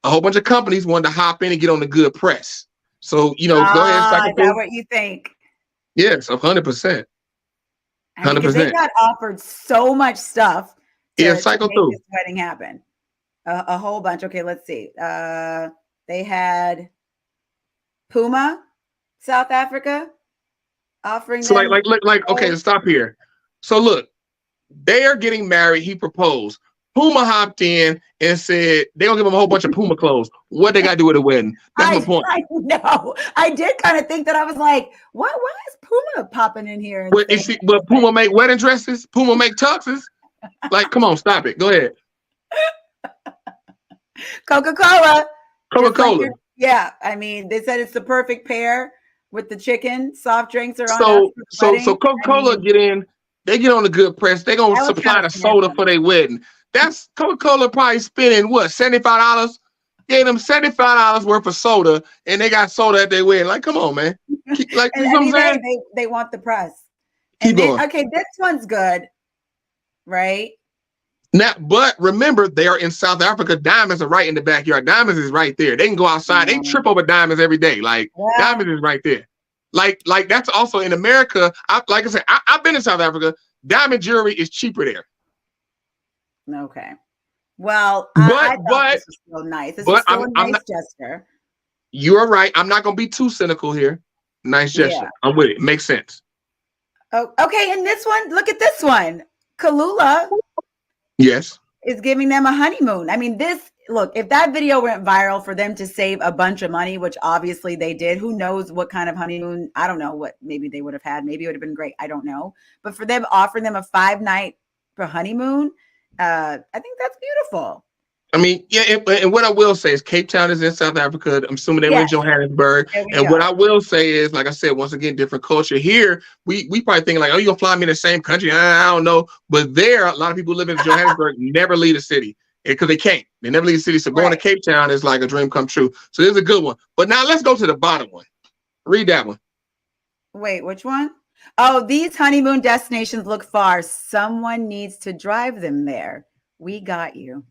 B: a whole bunch of companies wanted to hop in and get on the good press. So go ahead.
A: Is that what you think?
B: Yes, 100%. 100%.
A: Because they got offered so much stuff to
B: cycle
A: make
B: through
A: this wedding happen. A whole bunch. Okay, let's see. They had Puma, South Africa, offering.
B: So okay, stop here. So look, they are getting married. He proposed. Puma hopped in and said they're gonna give him a whole bunch of Puma clothes. What they got to do with a wedding? That's my point.
A: I know. I did kind of think that. I was like, why is Puma popping in here?
B: But Puma make wedding dresses. Puma make tuxes. Like, come on, stop it. Go ahead.
A: Coca-Cola.
B: Coca-Cola.
A: Yeah, I mean, they said it's the perfect pair with the chicken. Soft drinks are
B: on. So Coca-Cola get in. They get on the good press. They're gonna supply the soda for their wedding. That's Coca-Cola probably spending what, $75? Gave them $75 worth of soda, and they got soda at their wedding. Like, come on, man. Like, you know what I'm saying?
A: They want the press.
B: Keep going.
A: Okay, this one's good, right?
B: Now, but remember, they are in South Africa. Diamonds are right in the backyard. Diamonds is right there. They can go outside. They trip over diamonds every day. Like, diamonds is right there. Like that's also in America. Like I said, I've been in South Africa. Diamond jewelry is cheaper there.
A: Okay. Well, I thought this was so nice. This is still a nice gesture.
B: You're right. I'm not going to be too cynical here. Nice gesture. Yeah. I'm with it. Makes sense.
A: Oh, okay. And this one, look at this one. Kalula.
B: Yes.
A: Is giving them a honeymoon. I mean, look, if that video went viral for them to save a bunch of money, which obviously they did, who knows what kind of honeymoon? I don't know what maybe they would have had. Maybe it would have been great. I don't know. But for them offering them a 5-night honeymoon, I think that's beautiful.
B: I mean, yeah, and what I will say is Cape Town is in South Africa. I'm assuming they were in Johannesburg. And what I will say is, like I said, once again, different culture. Here, we probably think like, oh, you gonna fly me in the same country? I don't know. But there, a lot of people live in Johannesburg never leave the city because they can't. They never leave the city. So going to Cape Town is like a dream come true. So this is a good one. But now let's go to the bottom one. Read that one.
A: Wait, which one? Oh, these honeymoon destinations look far. Someone needs to drive them there. We got you.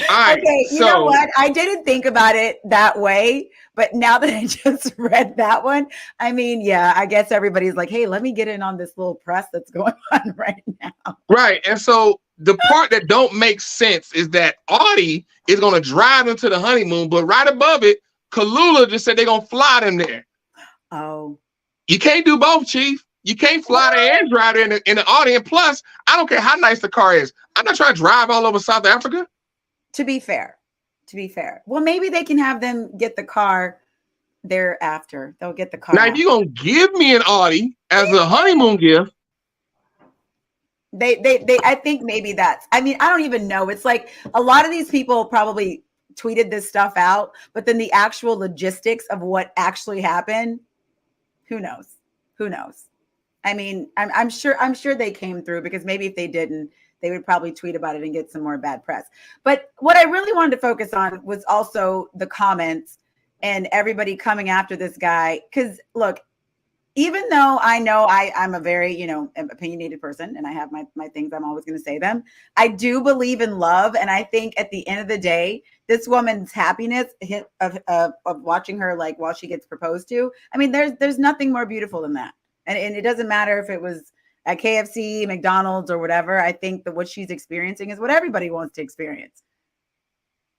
B: Right,
A: okay, you know what? I didn't think about it that way, but now that I just read that one, I mean, yeah, I guess everybody's like, hey, let me get in on this little press that's going on right now.
B: Right. And so the part that don't make sense is that Audi is going to drive them to the honeymoon, but right above it, Kalula just said they're going to fly them there.
A: Oh.
B: You can't do both, Chief. You can't fly there and drive there in the Audi. And plus, I don't care how nice the car is. I'm not trying to drive all over South Africa.
A: To be fair. Well, maybe they can have them get the car thereafter. They'll get the car.
B: Now, if you're going to give me an Audi as a honeymoon gift.
A: I think maybe that's, I mean, I don't even know. It's like a lot of these people probably tweeted this stuff out, but then the actual logistics of what actually happened, who knows? I mean, I'm sure they came through, because maybe if they didn't, they would probably tweet about it and get some more bad press. But what I really wanted to focus on was also the comments and everybody coming after this guy. Because look, even though I know I'm a very, opinionated person, and I have my things, I'm always going to say them, I do believe in love. And I think at the end of the day, this woman's happiness of watching her, like, while she gets proposed to, I mean, there's nothing more beautiful than that. And it doesn't matter if it was at KFC, McDonald's, or whatever. I think that what she's experiencing is what everybody wants to experience.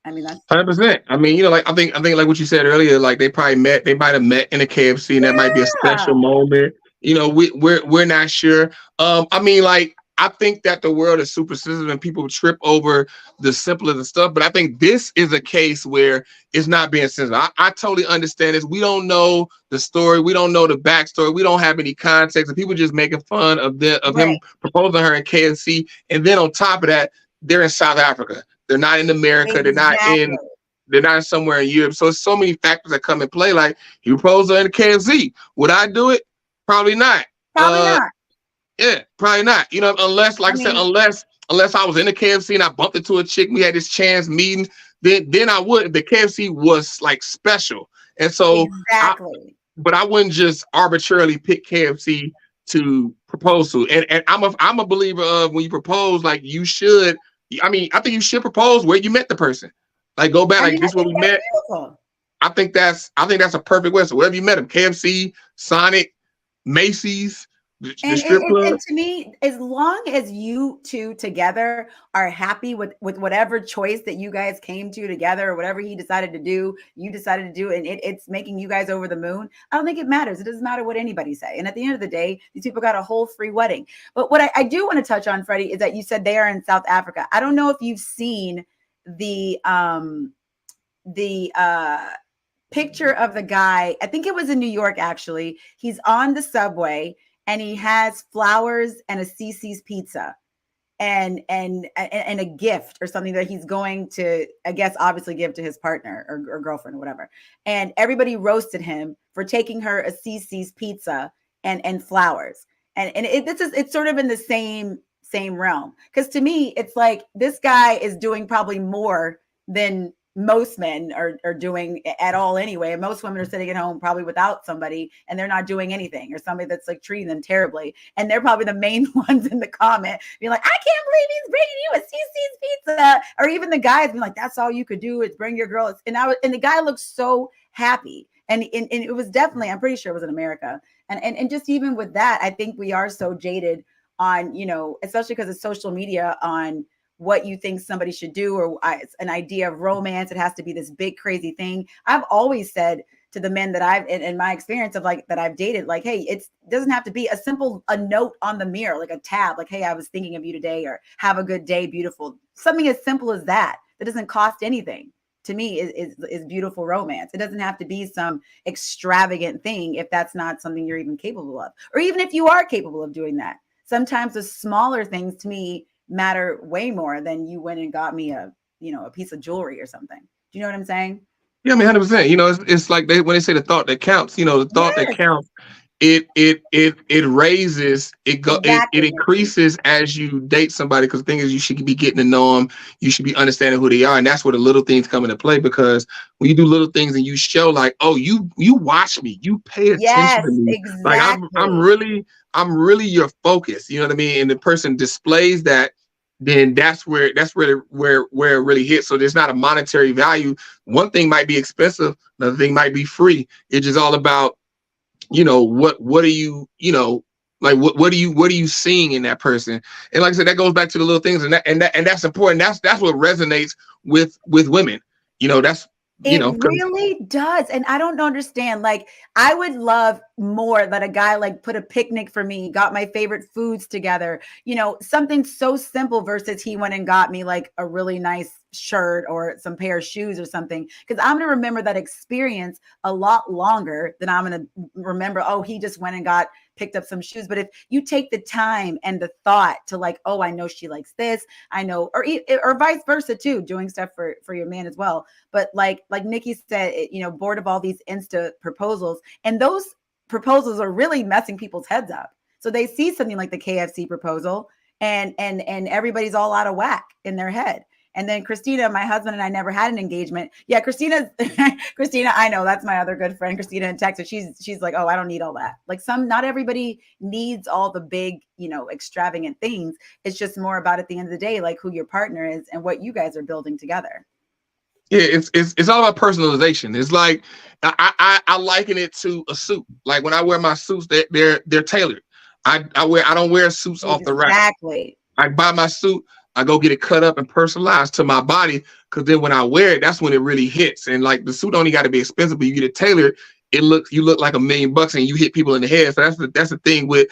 A: I mean, that's
B: 100%. I mean, like I think like what you said earlier, like they might have met in a KFC, and that might be a special moment. We're not sure. I mean, like, I think that the world is super sensitive and people trip over the simple of the stuff, but I think this is a case where it's not being sensitive. I totally understand this. We don't know the story, we don't know the backstory, we don't have any context, and people just making fun of him proposing her in KFC, and then on top of that, they're in South Africa. They're not in America.
A: exactly.
B: They're not somewhere in Europe. So it's so many factors that come in play. Like, he proposed her in the KFC. Would I do it? Probably not.
A: Probably not.
B: Yeah, probably not. Unless, like I said, unless I was in the KFC and I bumped into a chick, we had this chance meeting, then I would. The KFC was like special, and so
A: exactly.
B: But I wouldn't just arbitrarily pick KFC to propose to. And I'm a believer of, when you propose, like, you should. I mean, I think you should propose where you met the person. Like, go back, like, this is where we met.
A: Beautiful.
B: I think that's a perfect way. So wherever you met them, KFC, Sonic, Macy's, the strip club.
A: And to me, as long as you two together are happy with whatever choice that you guys came to together, or whatever he decided to do, you decided to do, and it's making you guys over the moon, I don't think it matters. It doesn't matter what anybody say. And at the end of the day, these people got a whole free wedding. But what I do want to touch on, Freddie, is that you said they are in South Africa. I don't know if you've seen the picture of the guy. I think it was in New York, actually. He's on the subway, and he has flowers and a CC's pizza and a gift or something that he's going to, I guess, obviously give to his partner or girlfriend or whatever. And everybody roasted him for taking her a CC's pizza and flowers. And it's sort of in the same realm. Because to me, it's like, this guy is doing probably more than most men are doing at all anyway. And most women are sitting at home probably without somebody, and they're not doing anything, or somebody that's like treating them terribly. And they're probably the main ones in the comment being like, I can't believe he's bringing you a CC's pizza. Or even the guys being like, that's all you could do is bring your girl. And the guy looks so happy. And it was definitely, I'm pretty sure it was in America. And just even with that, I think we are so jaded on, especially because of social media, on what you think somebody should do, or an idea of romance. It has to be this big, crazy thing. I've always said to the men that I've, in my experience of like, that I've dated, like, hey, it doesn't have to be a note on the mirror, like a tab, like, hey, I was thinking of you today, or have a good day, beautiful. Something as simple as that doesn't cost anything, to me, is beautiful romance. It doesn't have to be some extravagant thing if that's not something you're even capable of. Or even if you are capable of doing that, sometimes the smaller things, to me, matter way more than you went and got me a piece of jewelry or something. Do you know what I'm saying?
B: Yeah, I mean, 100%. It's like when they say the thought that counts. The thought that counts. It raises. It increases as you date somebody. Because the thing is, you should be getting to know them. You should be understanding who they are, and that's where the little things come into play. Because when you do little things and you show, like, oh, you watch me, you pay attention to me.
A: Exactly.
B: Like, I'm really your focus. You know what I mean? And the person displays that, then that's where it really hits. So there's not a monetary value. One thing might be expensive, another thing might be free. It's just all about, what are you, like, what are you seeing in that person? And like I said, that goes back to the little things, and that's important. That's what resonates with women. It
A: really does. And I don't understand. Like, I would love more that a guy like put a picnic for me, got my favorite foods together, something so simple, versus he went and got me like a really nice shirt or some pair of shoes or something. Because I'm going to remember that experience a lot longer than I'm going to remember, oh, he just went and picked up some shoes. But if you take the time and the thought to, like, oh, I know she likes this, I know, or vice versa too, doing stuff for your man as well. But like Nikki said, bored of all these Insta proposals, and those proposals are really messing people's heads up. So they see something like the KFC proposal, and everybody's all out of whack in their head. And then Christina, my husband, and I never had an engagement. Yeah, Christina, I know, that's my other good friend, Christina in Texas. She's like, oh, I don't need all that. Like not everybody needs all the big, extravagant things. It's just more about, at the end of the day, like who your partner is and what you guys are building together.
B: Yeah, it's all about personalization. It's like I liken it to a suit. Like when I wear my suits, they're tailored. I don't wear suits off the rack.
A: Exactly.
B: I buy my suit, I go get it cut up and personalized to my body, because then when I wear it, that's when it really hits. And like the suit only got to be expensive, but you get it tailored, you look like $1 million and you hit people in the head. So that's the thing with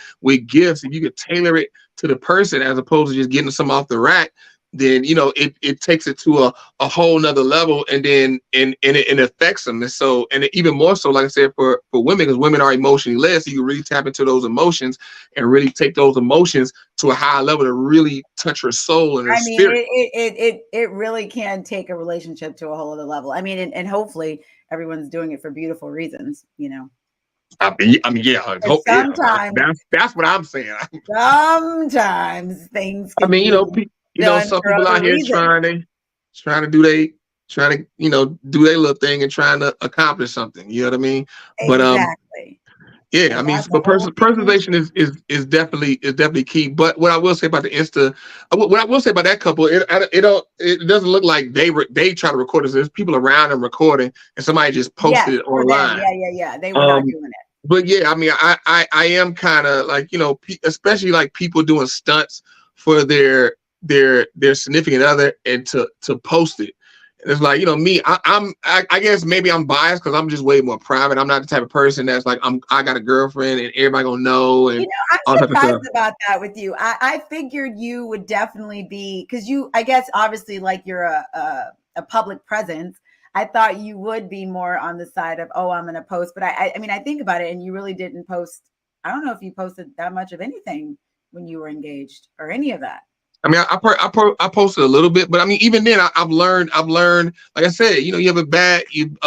B: gifts. If you could tailor it to the person as opposed to just getting some off the rack, then it takes it to a whole nother level, and then it affects them. And so, and even more so, like I said, for women, because women are emotionally led, so you can really tap into those emotions and really take those emotions to a higher level to really touch her soul and her spirit.
A: It really can take a relationship to a whole other level. I mean, and hopefully everyone's doing it for beautiful reasons,
B: I mean, yeah.
A: Sometimes
B: that's what I'm saying.
A: Sometimes things.
B: I mean, some people out here trying to do their little thing and trying to accomplish something. You know what I mean?
A: Exactly.
B: Yeah, I mean, but preservation is definitely key. But what I will say about the what I will say about that couple, it doesn't look like they try to record this. There's people around them recording, and somebody just posted it online.
A: Yeah. They were not doing it.
B: But yeah, I mean, I am kind of like, especially like people doing stunts for their significant other and to post it. It's like, me, I guess maybe I'm biased because I'm just way more private. I'm not the type of person that's like, I got a girlfriend and everybody gonna know. And
A: I'm surprised about that with you. I figured you would definitely be, because I guess obviously like you're a public presence. I thought you would be more on the side of, oh, I'm going to post. But I mean, I think about it, and you really didn't post. I don't know if you posted that much of anything when you were engaged or any of that.
B: I mean, I posted a little bit, but I mean, even then, I've learned. Like I said, you have a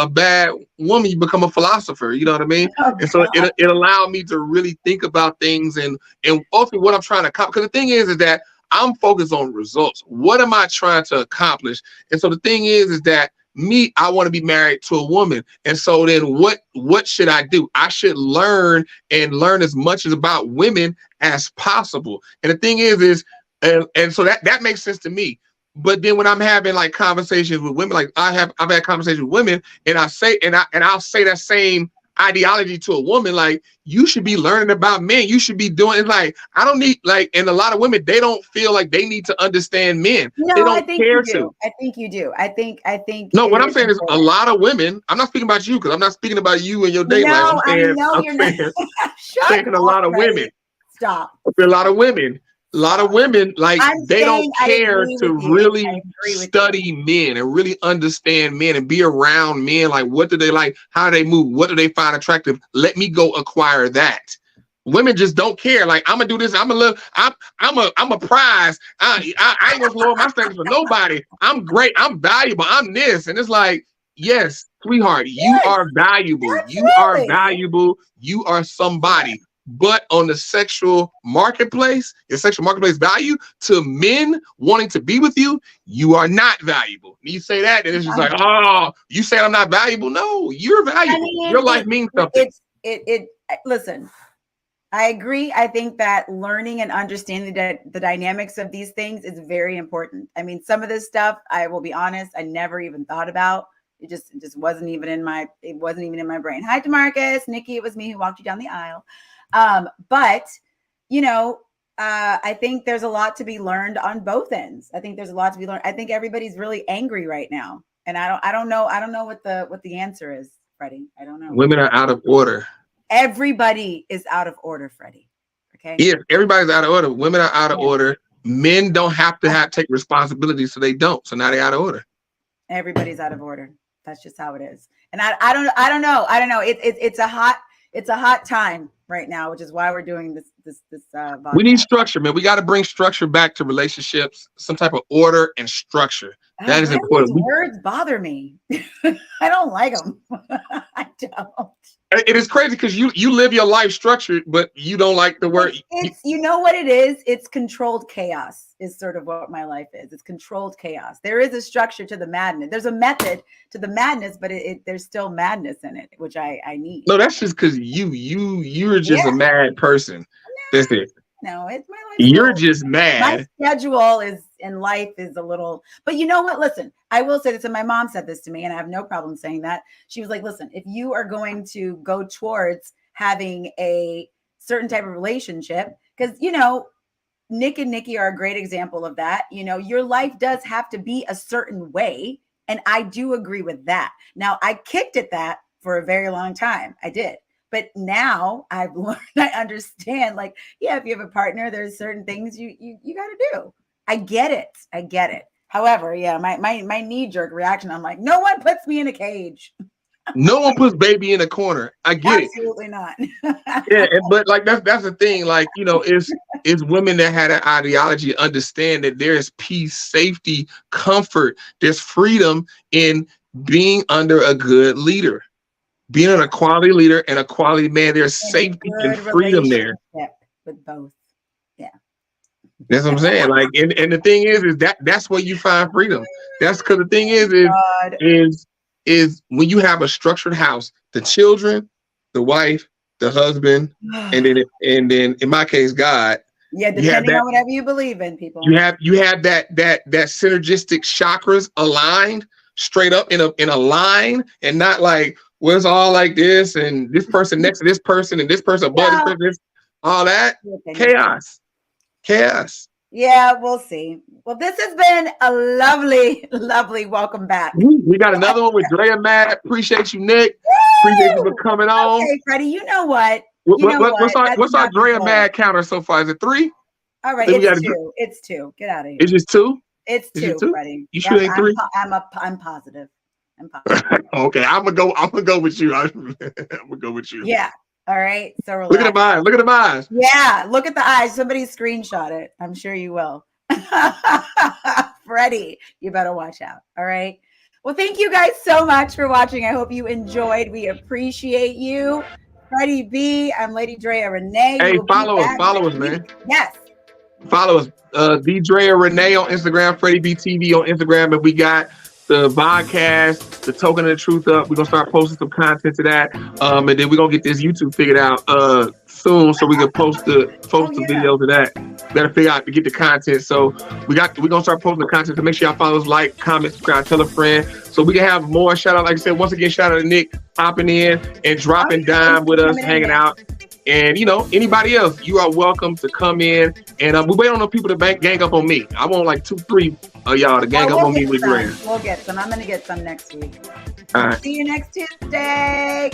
B: bad woman, you become a philosopher. You know what I mean?
A: Oh,
B: and so it allowed me to really think about things and ultimately what I'm trying to accomplish. Because the thing is that I'm focused on results. What am I trying to accomplish? And so the thing is that I want to be married to a woman. And so then what should I do? I should learn as much about women as possible. And the thing is and so that makes sense to me. But then when I'm having like conversations with women, like I've had conversations with women, and I'll say that same ideology to a woman, like, you should be learning about men. You should be doing it. Like, I don't need, like, and a lot of women, they don't feel like they need to understand men.
A: No,
B: they don't
A: I think
B: care
A: you do.
B: to.
A: I think you do. I think.
B: No, what I'm saying is a lot of women, I'm not speaking about you, because I'm not speaking about you and your date life.
A: No, I know you're not.
B: Shut up, a lot of women.
A: Stop.
B: A lot of women. Like, they don't care to really study men and really understand men and be around men. Like, what do they like? How do they move? What do they find attractive? Let me go acquire that. Women just don't care. Like, I'm gonna do this. I'm a prize. I ain't gonna lower my standards for nobody. I'm great. I'm valuable. I'm this. And it's like, yes, sweetheart, you are valuable.
A: Absolutely.
B: You are valuable. You are somebody. But on the sexual marketplace, your sexual marketplace value to men wanting to be with you, you are not valuable. You say that, and it's just like, oh, you saying I'm not valuable? No, you're valuable. I mean, your life means something.
A: Listen, I agree. I think that learning and understanding the dynamics of these things is very important. I mean, some of this stuff, I will be honest, I never even thought about. It just wasn't even in my brain. Hi, DeMarcus, Nikki, it was me who walked you down the aisle. But I think there's a lot to be learned on both ends. I think there's a lot to be learned. I think everybody's really angry right now. And I don't know what the answer is, Freddie. I don't know.
B: Women are out of order.
A: Everybody is out of order, Freddie. Okay.
B: Yeah, everybody's out of order. Women are out of order. Men don't have to take responsibility, so they don't. So now they're out of order.
A: Everybody's out of order. That's just how it is. And I don't know. It's a hot time right now, which is why we're doing this.
B: We need structure, man. We got to bring structure back to relationships, some type of order and structure. That is
A: Why do
B: important.
A: those words bother me. I don't like them. I don't.
B: It is crazy because you live your life structured, but you don't like the word.
A: It's you know what it is? It's controlled chaos is sort of what my life is. It's controlled chaos. There is a structure to the madness. There's a method to the madness, but there's still madness in it, which I need.
B: No, that's just because you're just a mad person. That's it.
A: No, it's my life.
B: You're just mad.
A: My schedule is in life is a little, but you know what? Listen, I will say this, and my mom said this to me, and I have no problem saying that. She was like, listen, if you are going to go towards having a certain type of relationship, because, you know, Nick and Nikki are a great example of that. You know, your life does have to be a certain way. And I do agree with that. Now, I kicked at that for a very long time. I did. But now I've learned, I understand, like, yeah, if you have a partner, there's certain things you got to do. I get it. I get it. However, yeah, my knee-jerk reaction, I'm like, no one puts me in a cage.
B: No one puts baby in a corner. I get
A: Absolutely not.
B: Yeah, but like that's the thing. Like, you know, it's women that had an ideology understand that there is peace, safety, comfort. There's freedom in being under a good leader. Being a quality leader and a quality man, there's safety and freedom there.
A: With both. Yeah.
B: That's what I'm saying. Like, and the thing is that's where you find freedom. That's because the thing is when you have a structured house, the children, the wife, the husband, and then in my case, God.
A: Yeah, depending on whatever you believe in, people.
B: You have that synergistic chakras aligned straight up in a line, and not like, well, it's all like this, and this person next to this person, and this person above this person, all that chaos.
A: Yeah, we'll see. Well, this has been a lovely welcome back.
B: We got another one with Drea Mad. Appreciate you, Nick. Woo! Appreciate you for coming on.
A: Okay, Freddie, you know what?
B: What's our Drea Mad counter so far? Is it 3?
A: All right, it's 2. It's 2. Get out of here.
B: It's just 2?
A: It's 2, Freddie.
B: You sure ain't 3?
A: I'm positive.
B: Okay, I'm gonna go with you. I'm gonna go with you.
A: Yeah. All right. So relax.
B: Look at the eyes. Look at the eyes.
A: Yeah. Look at the eyes. Somebody screenshot it. I'm sure you will. Freddie, you better watch out. All right. Well, thank you guys so much for watching. I hope you enjoyed. We appreciate you. Freddie B. I'm Lady Drea Renee.
B: Hey, follow us, man.
A: Yes.
B: Follow us. The Drea Renee on Instagram, Freddie B TV on Instagram, and we got the podcast, the Token of the Truth up. We're gonna start posting some content to that, and then we're gonna get this YouTube figured out soon, so we can post the videos of that. Better figure out to get the content. So we're gonna start posting the content. So make sure y'all follow us, like, comment, subscribe, tell a friend, so we can have more. Shout out, like I said, once again, shout out to Nick hopping in and dropping dime with us, hanging out. And, you know, anybody else, you are welcome to come in. And we wait on the people to gang up on me. I want like 2-3 of y'all to gang up on me with Graham.
A: We'll get some. I'm going to get some next week.
B: All right.
A: See you next Tuesday.